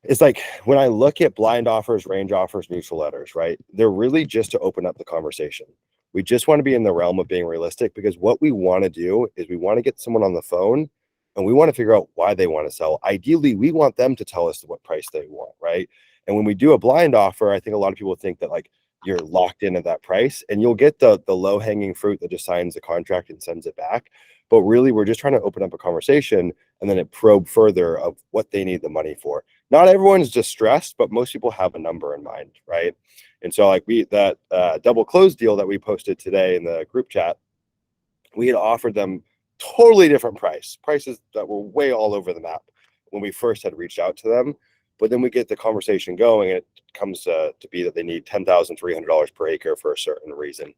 [SPEAKER 1] It's like, when I look at blind offers, range offers, neutral letters, right? They're really just to open up the conversation. We just want to be in the realm of being realistic, because what we want to do is we want to get someone on the phone and we want to figure out why they want to sell. Ideally, we want them to tell us what price they want, right? And when we do a blind offer, I think a lot of people think that, like, you're locked in at that price, and you'll get the low hanging fruit that just signs the contract and sends it back. But really, we're just trying to open up a conversation and then it probe further of what they need the money for. Not everyone's distressed, but most people have a number in mind, right? And so, like, that double close deal that we posted today in the group chat, we had offered them totally different prices that were way all over the map when we first had reached out to them. But then we get the conversation going, and it comes to be that they need $10,300 per acre for a certain reason.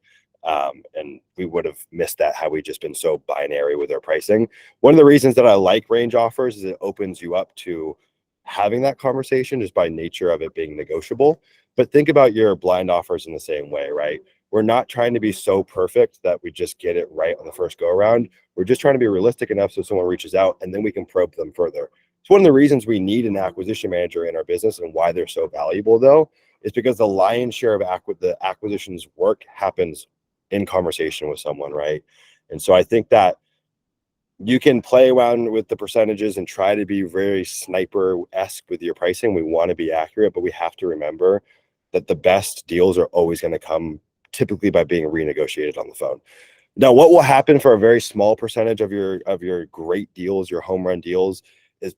[SPEAKER 1] And we would have missed that had we just been so binary with our pricing. One of the reasons that I like range offers is it opens you up to having that conversation just by nature of it being negotiable. But think about your blind offers in the same way, right? We're not trying to be so perfect that we just get it right on the first go around. We're just trying to be realistic enough so someone reaches out and then we can probe them further. It's one of the reasons we need an acquisition manager in our business, and why they're so valuable, though, is because the lion's share of the acquisitions work happens in conversation with someone, right? And so I think that you can play around with the percentages and try to be very sniper-esque with your pricing. We want to be accurate, but we have to remember that the best deals are always going to come typically by being renegotiated on the phone. Now, what will happen for a very small percentage of your great deals, your home run deals, is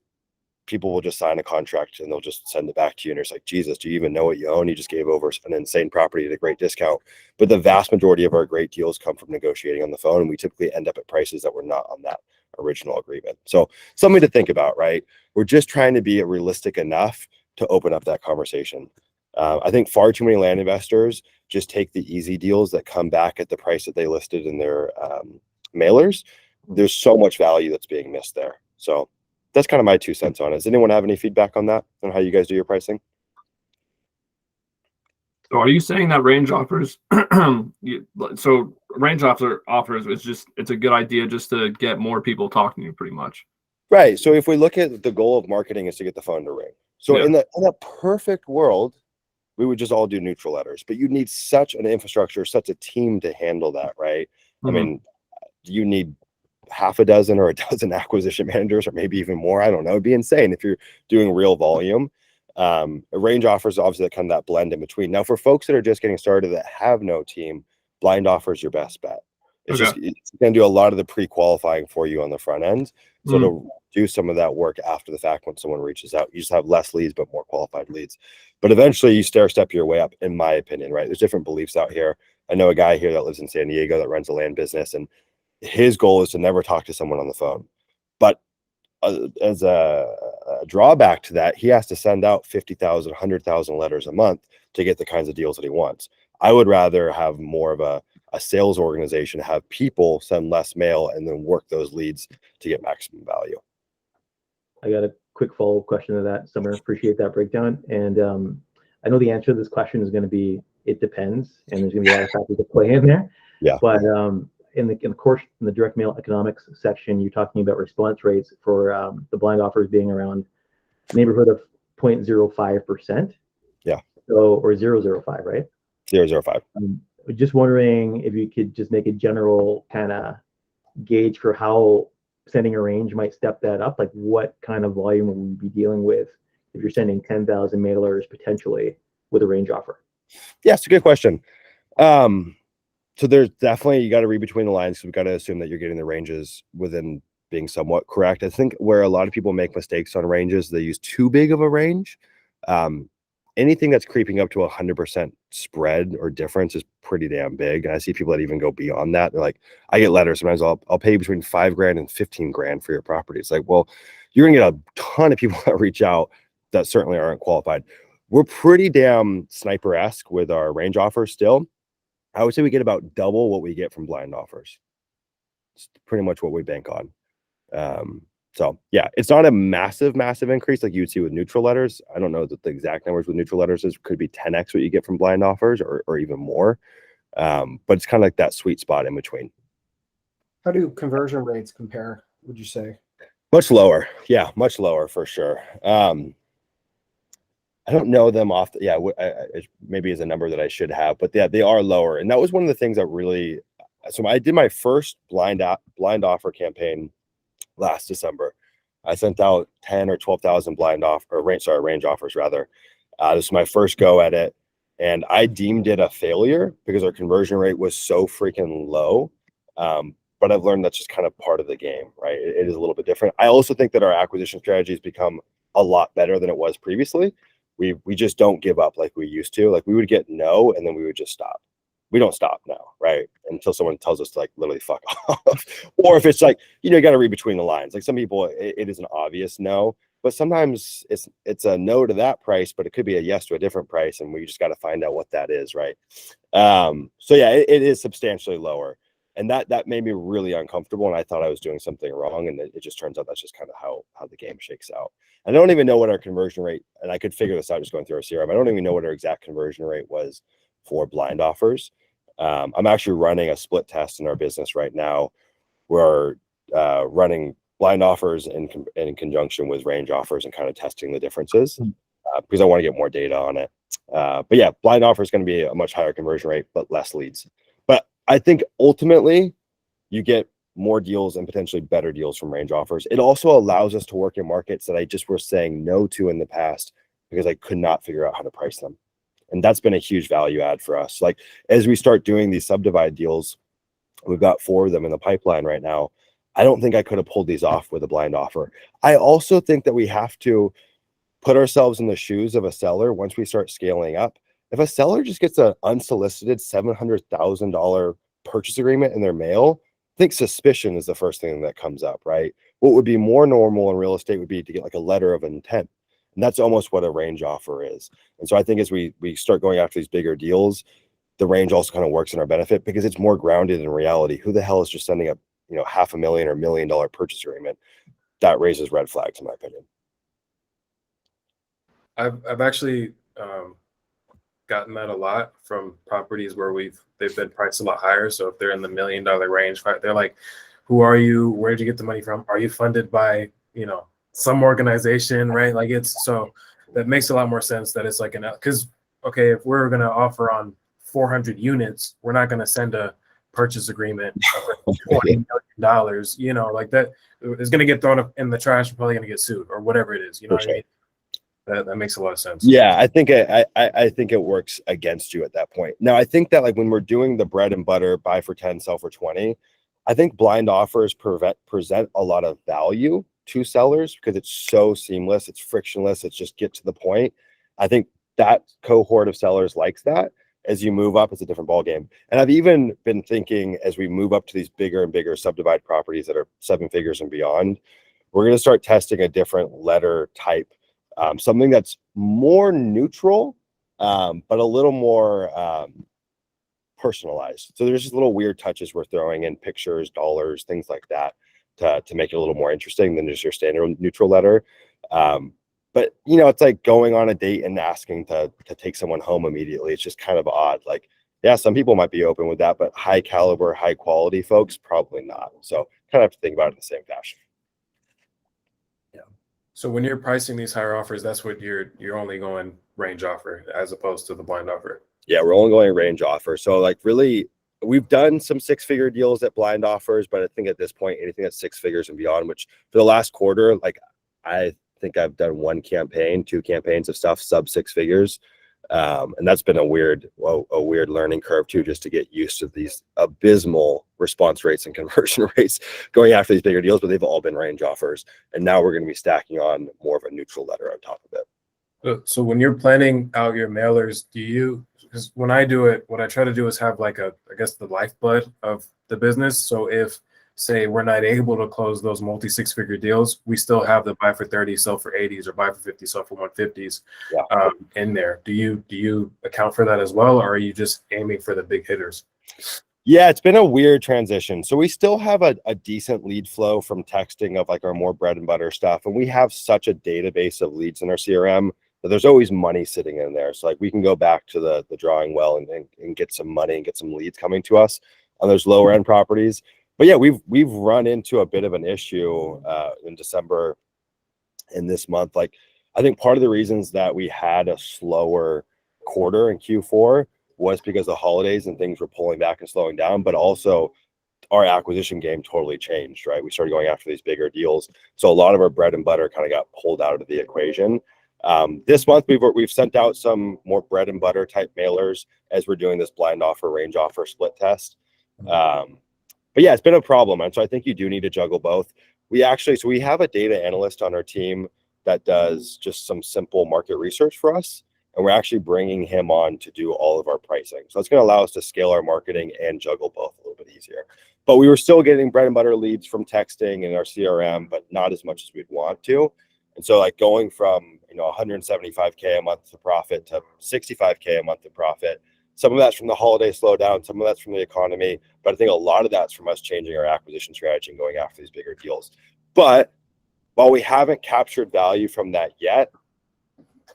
[SPEAKER 1] people will just sign a contract and they'll just send it back to you. And it's like, Jesus, do you even know what you own? You just gave over an insane property at a great discount. But the vast majority of our great deals come from negotiating on the phone, and we typically end up at prices that were not on that original agreement. So something to think about, right? We're just trying to be realistic enough to open up that conversation. I think far too many land investors just take the easy deals that come back at the price that they listed in their mailers. There's so much value that's being missed there. So that's kind of my 2 cents on it. Does anyone have any feedback on that, on how you guys do your pricing?
[SPEAKER 7] So are you saying that range offers, so range offers is just, it's a good idea just to get more people talking to you, pretty much?
[SPEAKER 1] Right. So if we look at the goal of marketing is to get the phone to ring. So in a perfect world, we would just all do neutral letters, but you need such an infrastructure, such a team to handle that, right? Mm-hmm. I mean, you need half a dozen or a dozen acquisition managers, or maybe even more. I don't know. It'd be insane if you're doing real volume. A range offers obviously kind of that blend in between. Now, for folks that are just getting started that have no team, blind offer is your best bet. It's going to do a lot of the pre-qualifying for you on the front end. So to do some of that work after the fact when someone reaches out, you just have less leads, but more qualified leads. But eventually you stair-step your way up, in my opinion, right? There's different beliefs out here. I know a guy here that lives in San Diego that runs a land business, and his goal is to never talk to someone on the phone. But as a drawback to that, he has to send out 50,000, 100,000 letters a month to get the kinds of deals that he wants. I would rather have more of a sales organization, have people send less mail, and then work those leads to get maximum value.
[SPEAKER 10] I got a quick follow-up question to that, Summer. Appreciate that breakdown. And I know the answer to this question is going to be, it depends, and there's going to be a lot of factors to play in there. Yeah. But in the direct mail economics section, you're talking about response rates for the blind offers being around neighborhood of 0.05%.
[SPEAKER 1] Yeah.
[SPEAKER 10] So, or 0.05, right?
[SPEAKER 1] 0.05.
[SPEAKER 10] Just wondering if you could just make a general kind of gauge for how sending a range might step that up. Like, what kind of volume will we be dealing with if you're sending 10,000 mailers potentially with a range offer?
[SPEAKER 1] Yeah, it's a good question. So there's definitely, you got to read between the lines. So we've got to assume that you're getting the ranges within being somewhat correct. I think where a lot of people make mistakes on ranges, they use too big of a range. Anything that's creeping up to 100% spread or difference is pretty damn big. And I see people that even go beyond that. They're like, I get letters sometimes, I'll pay between $5,000 and $15,000 for your property. It's like, well, you're gonna get a ton of people that reach out that certainly aren't qualified. We're pretty damn sniper-esque with our range offers still. I would say we get about double what we get from blind offers. It's pretty much what we bank on. So yeah, it's not a massive increase like you would see with neutral letters. I don't know that the exact numbers with neutral letters is, could be 10x what you get from blind offers or even more. But it's kind of like that sweet spot in between.
[SPEAKER 4] How do conversion rates compare, would you say?
[SPEAKER 1] Much lower. Yeah, much lower for sure. I don't know them off. Maybe is a number that I should have, but yeah, they are lower. And that was one of the things that really, so I did my first blind offer campaign last December. I sent out 10 or 12,000 range offers rather. This is my first go at it. And I deemed it a failure because our conversion rate was so freaking low. But I've learned that's just kind of part of the game, right? It is a little bit different. I also think that our acquisition strategy has become a lot better than it was previously. We just don't give up like we used to. Like we would get no, and then we would just stop. We don't stop now, right? Until someone tells us to like literally fuck off. Or if it's like, you got to read between the lines. Like some people, it is an obvious no, but sometimes it's a no to that price, but it could be a yes to a different price, and we just got to find out what that is, right? So yeah, it is substantially lower. And that made me really uncomfortable, and I thought I was doing something wrong, and it just turns out that's just kind of how the game shakes out. I don't even know what our conversion rate, and I could figure this out just going through our CRM. I don't even know what our exact conversion rate was for blind offers. I'm actually running a split test in our business right now. We're running blind offers in conjunction with range offers and kind of testing the differences because I want to get more data on it. But yeah, blind offer is going to be a much higher conversion rate, but less leads. But I think ultimately you get more deals and potentially better deals from range offers. It also allows us to work in markets that I just was saying no to in the past because I could not figure out how to price them. And that's been a huge value add for us. Like as we start doing these subdivide deals, we've got 4 of them in the pipeline right now. I don't think I could have pulled these off with a blind offer. I also think that we have to put ourselves in the shoes of a seller once we start scaling up. If a seller just gets an unsolicited $700,000 purchase agreement in their mail, I think suspicion is the first thing that comes up, right? What would be more normal in real estate would be to get like a letter of intent. And that's almost what a range offer is. And so I think as we start going after these bigger deals, the range also kind of works in our benefit because it's more grounded in reality. Who the hell is just sending up, $500,000 or $1 million purchase agreement? That raises red flags in my opinion.
[SPEAKER 9] I've actually gotten that a lot from properties where they've been priced a lot higher. So if they're in the $1 million range, they're like, who are you? Where did you get the money from? Are you funded by, some organization, right? Like so that makes a lot more sense that it's like because okay, if we're going to offer on 400 units, we're not going to send a purchase agreement for $20 million, like that is going to get thrown up in the trash. We're probably going to get sued or whatever it is. You know what I mean? That makes a lot of sense.
[SPEAKER 1] Yeah, I think it works against you at that point. Now, I think that like when we're doing the bread and butter, buy for 10, sell for 20, I think blind offers present a lot of value to sellers because it's so seamless, it's frictionless, it's just get to the point. I think that cohort of sellers likes that. As you move up, it's a different ballgame. And I've even been thinking as we move up to these bigger and bigger subdivide properties that are 7 figures and beyond, we're going to start testing a different letter type. Something that's more neutral, but a little more personalized. So there's just little weird touches we're throwing in, pictures, dollars, things like that to make it a little more interesting than just your standard neutral letter. But it's like going on a date and asking to take someone home immediately. It's just kind of odd. Like, yeah, some people might be open with that, but high caliber, high quality folks, probably not. So kind of have to think about it in the same fashion.
[SPEAKER 9] So when you're pricing these higher offers, that's what you're only going range offer as opposed to the blind offer.
[SPEAKER 1] Yeah, we're only going range offer. So like really, we've done some 6-figure deals at blind offers, but I think at this point, anything that's 6 figures and beyond, which for the last quarter, like I think I've done 2 campaigns of stuff sub 6 figures. And that's been a weird learning curve too, just to get used to these abysmal response rates and conversion rates going after these bigger deals, but they've all been range offers. And now we're going to be stacking on more of a neutral letter on top of it.
[SPEAKER 9] So when you're planning out your mailers, because when I do it, what I try to do is have like I guess the lifeblood of the business. So if, say, we're not able to close those multi 6-figure deals, we still have the buy for 30, sell for 80s, or buy for 50, sell for 150s in there. Do you account for that as well, or are you just aiming for the big hitters?
[SPEAKER 1] Yeah, it's been a weird transition. So we still have a decent lead flow from texting of like our more bread and butter stuff. And we have such a database of leads in our CRM that there's always money sitting in there. So like we can go back to the drawing well and get some money and get some leads coming to us on those lower end properties. But yeah, we've run into a bit of an issue in December in this month. Like I think part of the reasons that we had a slower quarter in Q4 was because the holidays and things were pulling back and slowing down, but also our acquisition game totally changed, right? We started going after these bigger deals. So a lot of our bread and butter kind of got pulled out of the equation. This month we've sent out some more bread and butter type mailers as we're doing this blind offer, range offer split test. But yeah, it's been a problem. And so I think you do need to juggle both. We have a data analyst on our team that does just some simple market research for us. And we're actually bringing him on to do all of our pricing. So it's going to allow us to scale our marketing and juggle both a little bit easier. But we were still getting bread and butter leads from texting and our CRM, but not as much as we'd want to. And so like going from, 175K a month to profit to 65K a month to profit, some of that's from the holiday slowdown, some of that's from the economy, but I think a lot of that's from us changing our acquisition strategy and going after these bigger deals. But while we haven't captured value from that yet,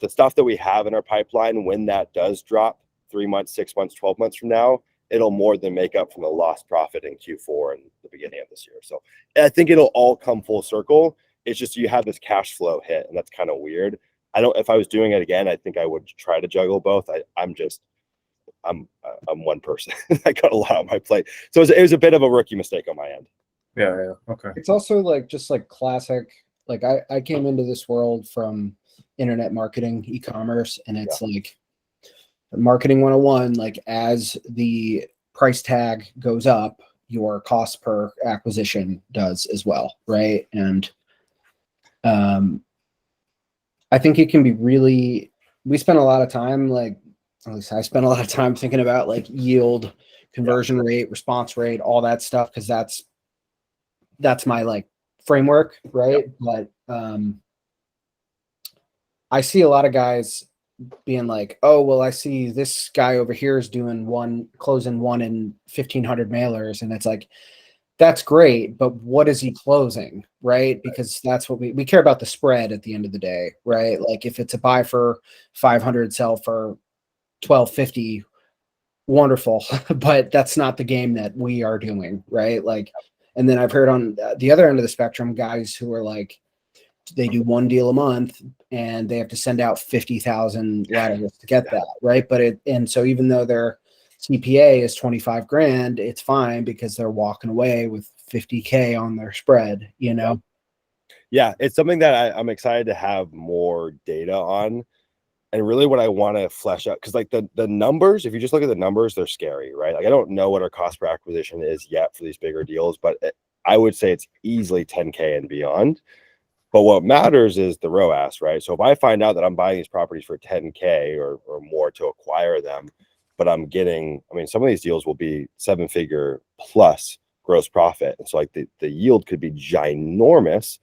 [SPEAKER 1] the stuff that we have in our pipeline, when that does drop 3 months, 6 months, 12 months from now, it'll more than make up from the lost profit in Q4 and the beginning of this year. So I think it'll all come full circle. It's just you have this cash flow hit, and that's kind of weird. If I was doing it again, I think I would try to juggle both. I'm one person. I got a lot on my plate. So it was a bit of a rookie mistake on my end.
[SPEAKER 9] Yeah. Okay.
[SPEAKER 4] It's also like just like classic. Like I came into this world from internet marketing, e-commerce, and it's like marketing 101. Like as the price tag goes up, your cost per acquisition does as well, right? And I think it can be really. We spend a lot of time, like at least I spend a lot of time thinking about like yield, conversion rate, response rate, all that stuff, because that's my like framework, right? But I see a lot of guys being like, oh, well, I see this guy over here is closing one in 1,500 mailers. And it's like, that's great, but what is he closing, right? Because that's what we care about, the spread at the end of the day, right? Like if it's a buy for 500, sell for 1,250, wonderful, but that's not the game that we are doing, right? Like, and then I've heard on the other end of the spectrum, guys who are like, they do one deal a month and they have to send out 50,000 letters to get that, right? And so even though their CPA is 25 grand, it's fine because they're walking away with 50K on their spread,
[SPEAKER 1] Yeah, it's something that I'm excited to have more data on. And really what I want to flesh out, because like the numbers, if you just look at the numbers, they're scary, right? Like I don't know what our cost per acquisition is yet for these bigger deals, but I would say it's easily 10K and beyond. But what matters is the ROAS, right? So if I find out that I'm buying these properties for 10K or more to acquire them, but I'm getting, some of these deals will be 7-figure plus gross profit. And so like the yield could be ginormous.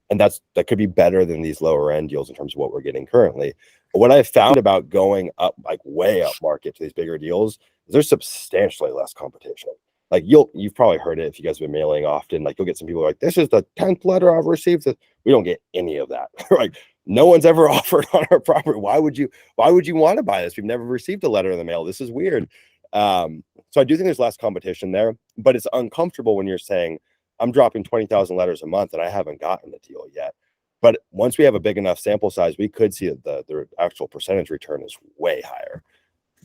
[SPEAKER 1] And that could be better than these lower end deals in terms of what we're getting currently. But what I've found about going up, like way up market to these bigger deals, is there's substantially less competition. Like you've probably heard it if you guys have been mailing often. Like you'll get some people like, this is the 10th letter I've received. We don't get any of that. Like no one's ever offered on our property. Why would you want to buy this? We've never received a letter in the mail. This is weird. So I do think there's less competition there, but it's uncomfortable when you're saying, I'm dropping 20,000 letters a month and I haven't gotten a deal yet. But once we have a big enough sample size, we could see that the actual percentage return is way higher,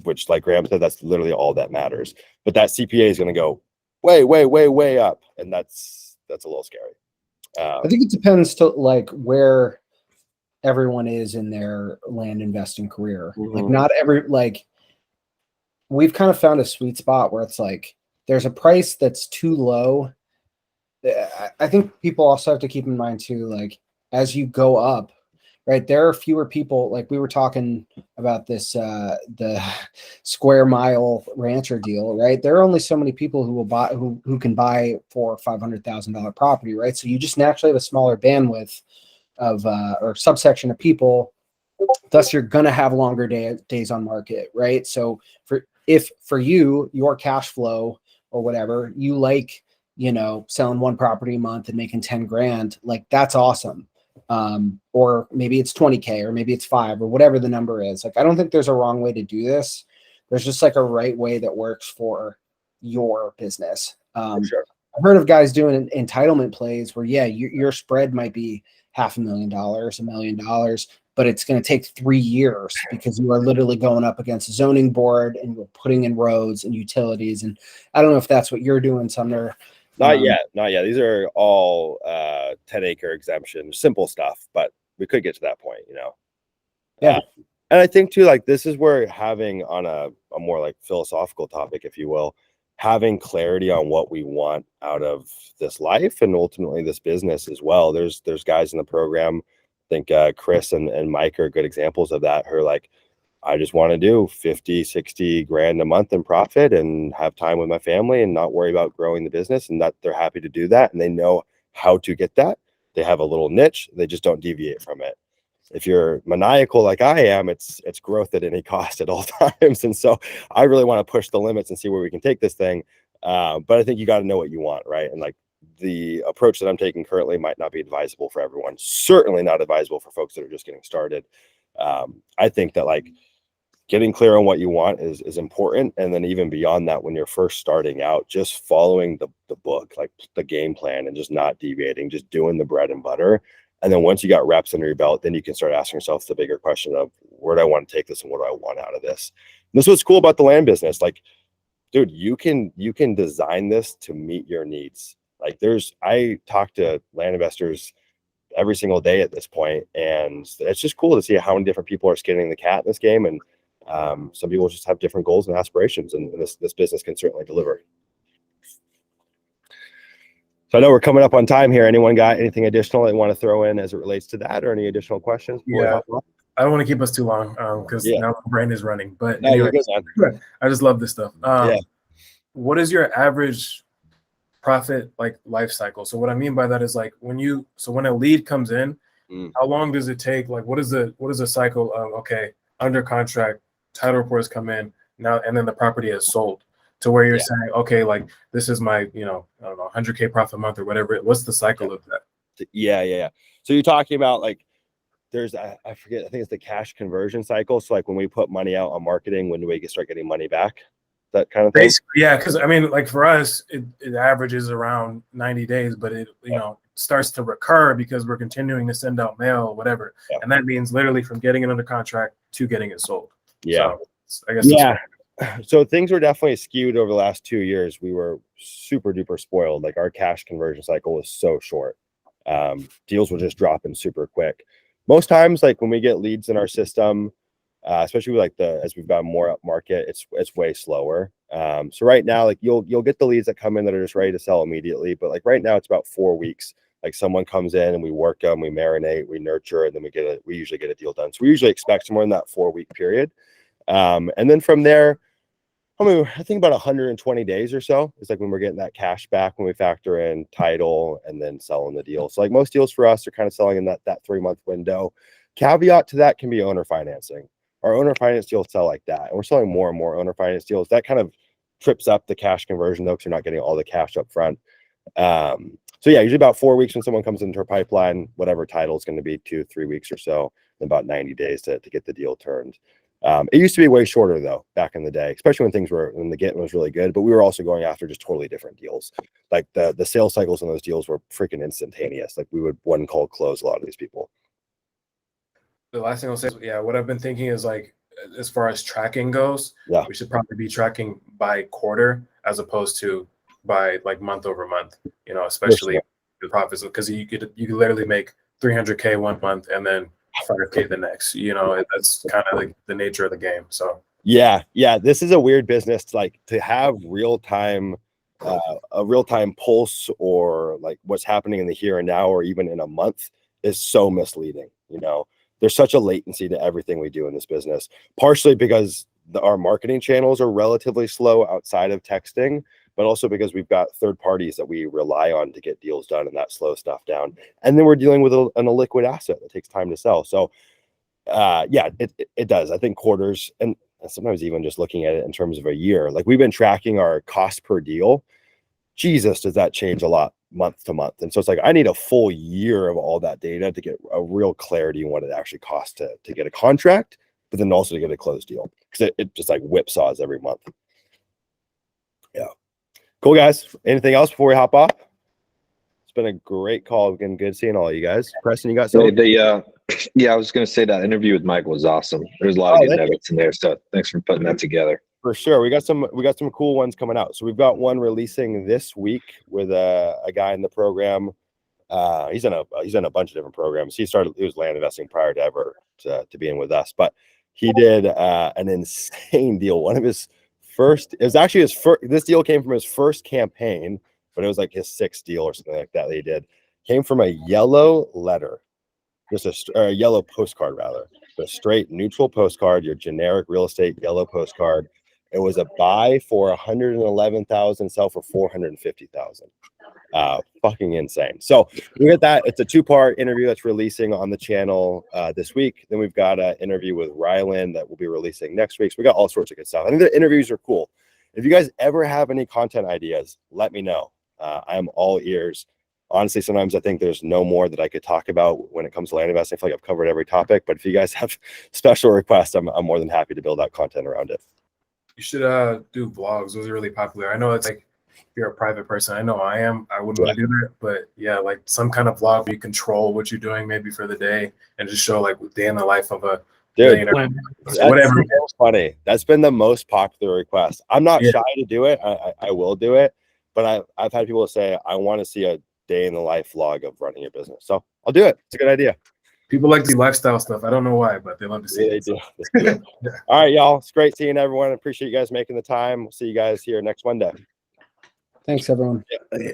[SPEAKER 1] which like Graham said, that's literally all that matters. But that CPA is going to go way, way, way, way up. And that's a little scary.
[SPEAKER 4] I think it depends to like where everyone is in their land investing career. Like
[SPEAKER 1] Mhm.
[SPEAKER 4] not every, like we've kind of found a sweet spot where it's like there's a price that's too low. I think people also have to keep in mind too, like as you go up, right, there are fewer people. Like we were talking about this the square mile rancher deal, right? There are only so many people who will buy who can buy for $500,000 property, right? So you just naturally have a smaller bandwidth of or subsection of people, thus you're gonna have longer days on market, right? So for you, your cash flow or whatever, you like, you know, selling one property a month and making 10 grand, like that's awesome. Or maybe it's 20K or maybe it's 5 or whatever the number is. Like I don't think there's a wrong way to do this. There's just like a right way that works for your business.
[SPEAKER 1] For sure.
[SPEAKER 4] I've heard of guys doing entitlement plays where, yeah, your spread might be $500,000, $1 million, but it's going to take 3 years because you are literally going up against a zoning board and you're putting in roads and utilities. And I don't know if that's what you're doing, Sumner.
[SPEAKER 1] Not yet. These are all 10-acre exemption, simple stuff, but we could get to that point, you know.
[SPEAKER 4] Yeah.
[SPEAKER 1] And I think too, like this is where having on a more like philosophical topic, if you will, having clarity on what we want out of this life and ultimately this business as well. There's guys in the program, I think Chris and Mike are good examples of that, who are like, I just want to do 50, 60 grand a month in profit and have time with my family and not worry about growing the business, and that they're happy to do that. And they know how to get that. They have a little niche. They just don't deviate from it. If you're maniacal like I am, it's growth at any cost at all times. And so I really want to push the limits and see where we can take this thing. But I think you got to know what you want, right? And like the approach that I'm taking currently might not be advisable for everyone. Certainly not advisable for folks that are just getting started. I think that like getting clear on what you want is important. And then even beyond that, when you're first starting out, just following the book, like the game plan, and just not deviating, just doing the bread and butter. And then once you got reps under your belt, then you can start asking yourself the bigger question of where do I want to take this and what do I want out of this? And this is what's cool about the land business. Like, dude, you can design this to meet your needs. Like I talk to land investors every single day at this point, and it's just cool to see how many different people are skinning the cat in this game. And some people just have different goals and aspirations, and this business can certainly deliver. So I know we're coming up on time here. Anyone got anything additional they want to throw in as it relates to that, or any additional questions?
[SPEAKER 9] Yeah, I don't want to keep us too long because now my brain is running. But anyway, I just love this stuff. What is your average profit like life cycle? So what I mean by that is like when a lead comes in, how long does it take? Like what is the cycle of, okay, under contract, title reports come in now, and then the property is sold, to where you're saying, okay, like this is my, I don't know, 100K profit a month or whatever. What's the cycle of that?
[SPEAKER 1] Yeah. So you're talking about like, there's, I forget, I think it's the cash conversion cycle. So like when we put money out on marketing, when do we start getting money back? That kind of thing?
[SPEAKER 9] Basically, yeah. Because I mean, like for us, it averages around 90 days, but it, starts to recur because we're continuing to send out mail or whatever. Yeah. And that means literally from getting it under contract to getting it sold.
[SPEAKER 1] Yeah.
[SPEAKER 9] So I guess.
[SPEAKER 1] So things were definitely skewed over the last 2 years. We were super duper spoiled. Like our cash conversion cycle was so short. Deals were just dropping super quick. Most times, like when we get leads in our system, especially with as we've got more up market, it's way slower. So right now, like you'll get the leads that come in that are just ready to sell immediately. But like right now, it's about 4 weeks. Like someone comes in and we work them, we marinate, we nurture, and then we usually get a deal done. So we usually expect somewhere in that 4-week period. And then from there, I think about 120 days or so is like when we're getting that cash back, when we factor in title and then selling the deal. So like most deals for us are kind of selling in that 3-month window. Caveat to that can be owner financing. Our owner finance deals sell like that. And we're selling more and more owner finance deals. That kind of trips up the cash conversion though, because you're not getting all the cash up front. So yeah, usually about 4 weeks when someone comes into our pipeline, whatever title is going to be 2-3 weeks or so, and about 90 days to get the deal turned. It used to be way shorter though back in the day, especially when the getting was really good, but we were also going after just totally different deals. Like the sales cycles on those deals were freaking instantaneous. Like we would one call close a lot of these people.
[SPEAKER 9] The last thing I'll say is, what I've been thinking is like, as far as tracking goes, we should probably be tracking by quarter as opposed to by like month over month, especially the profits, because you could literally make 300K 1 month and then 5K the next. You know, that's kind of like the nature of the game. So
[SPEAKER 1] yeah, this is a weird business. Like to have a real-time pulse or like what's happening in the here and now, or even in a month, is so misleading. You know, there's such a latency to everything we do in this business, partially because our marketing channels are relatively slow outside of texting, but also because we've got third parties that we rely on to get deals done, and that slows stuff down. And then we're dealing with an illiquid asset that takes time to sell. So yeah, it does. I think quarters, and sometimes even just looking at it in terms of a year, like we've been tracking our cost per deal. Jesus, does that change a lot month to month? And so it's like, I need a full year of all that data to get a real clarity on what it actually costs to get a contract, but then also to get a closed deal, because it just like whipsaws every month. Yeah. Cool, guys. Anything else before we hop off? It's been a great call. Again, good seeing all you guys. Preston, you got something?
[SPEAKER 2] Yeah, I was going to say that interview with Mike was awesome. There's a lot of good nuggets in there. So thanks for putting that together.
[SPEAKER 1] For sure. We got some cool ones coming out. So we've got one releasing this week with a guy in the program. He's in a bunch of different programs. He was land investing prior to ever to being with us, but he did an insane deal. One of his first, it was actually his first, this deal came from his first campaign, but it was like his sixth deal or something like that he did. Came from a yellow letter, just a yellow postcard rather. A straight neutral postcard, your generic real estate yellow postcard. It was a buy for 111,000, sell for 450,000. Fucking insane. So we got that. It's a 2-part interview that's releasing on the channel this week. Then we've got an interview with Rylan that we'll be releasing next week. So we got all sorts of good stuff. I think the interviews are cool. If you guys ever have any content ideas, let me know. I'm all ears. Honestly, sometimes I think there's no more that I could talk about when it comes to land investing. I feel like I've covered every topic, but if you guys have special requests, I'm more than happy to build out content around it.
[SPEAKER 9] you should do vlogs. Those are really popular. I know it's like, if you're a private person, I know I am. I wouldn't want to do that, but yeah, like some kind of vlog where you control what you're doing maybe for the day and just show like day in the life of a millionaire. Whatever.
[SPEAKER 1] That's funny. That's been the most popular request. I'm not shy to do it. I will do it, but I've had people say, I want to see a day in the life vlog of running your business. So I'll do it. It's a good idea.
[SPEAKER 9] People like to see lifestyle stuff. I don't know why, but they love to see it.
[SPEAKER 1] They do. All right, y'all. It's great seeing everyone. I appreciate you guys making the time. We'll see you guys here next Monday.
[SPEAKER 4] Thanks, everyone.
[SPEAKER 1] Yeah.